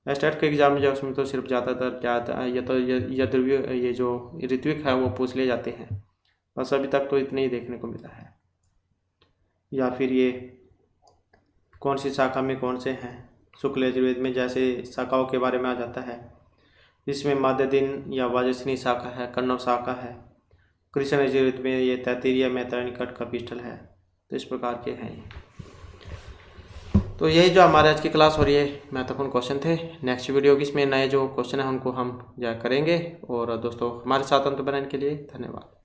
स्टेट के एग्ज़ाम में जो उसमें तो सिर्फ ज़्यादातर क्या आता है, ये जो ऋत्विक है वो पूछ ले जाते हैं। बस अभी तक तो इतने ही देखने को मिला है। या फिर ये कौन सी शाखा में कौन से हैं, शुक्ल यजुर्वेद में जैसे शाखाओं के बारे में आ जाता है। इसमें माध्यदिन या वाजस्विनी शाखा है, कन्नव शाखा है। कृष्ण यजुर्वेद में ये तैत्तिरीय, मैत्रेयी, कट का पिस्टल है। तो इस प्रकार के हैं। तो यही जो हमारे आज की क्लास हो रही है, महत्वपूर्ण क्वेश्चन थे। नेक्स्ट वीडियो की इसमें नए जो क्वेश्चन है उनको हम करेंगे। और दोस्तों हमारे साथ अंत बनाने के लिए धन्यवाद।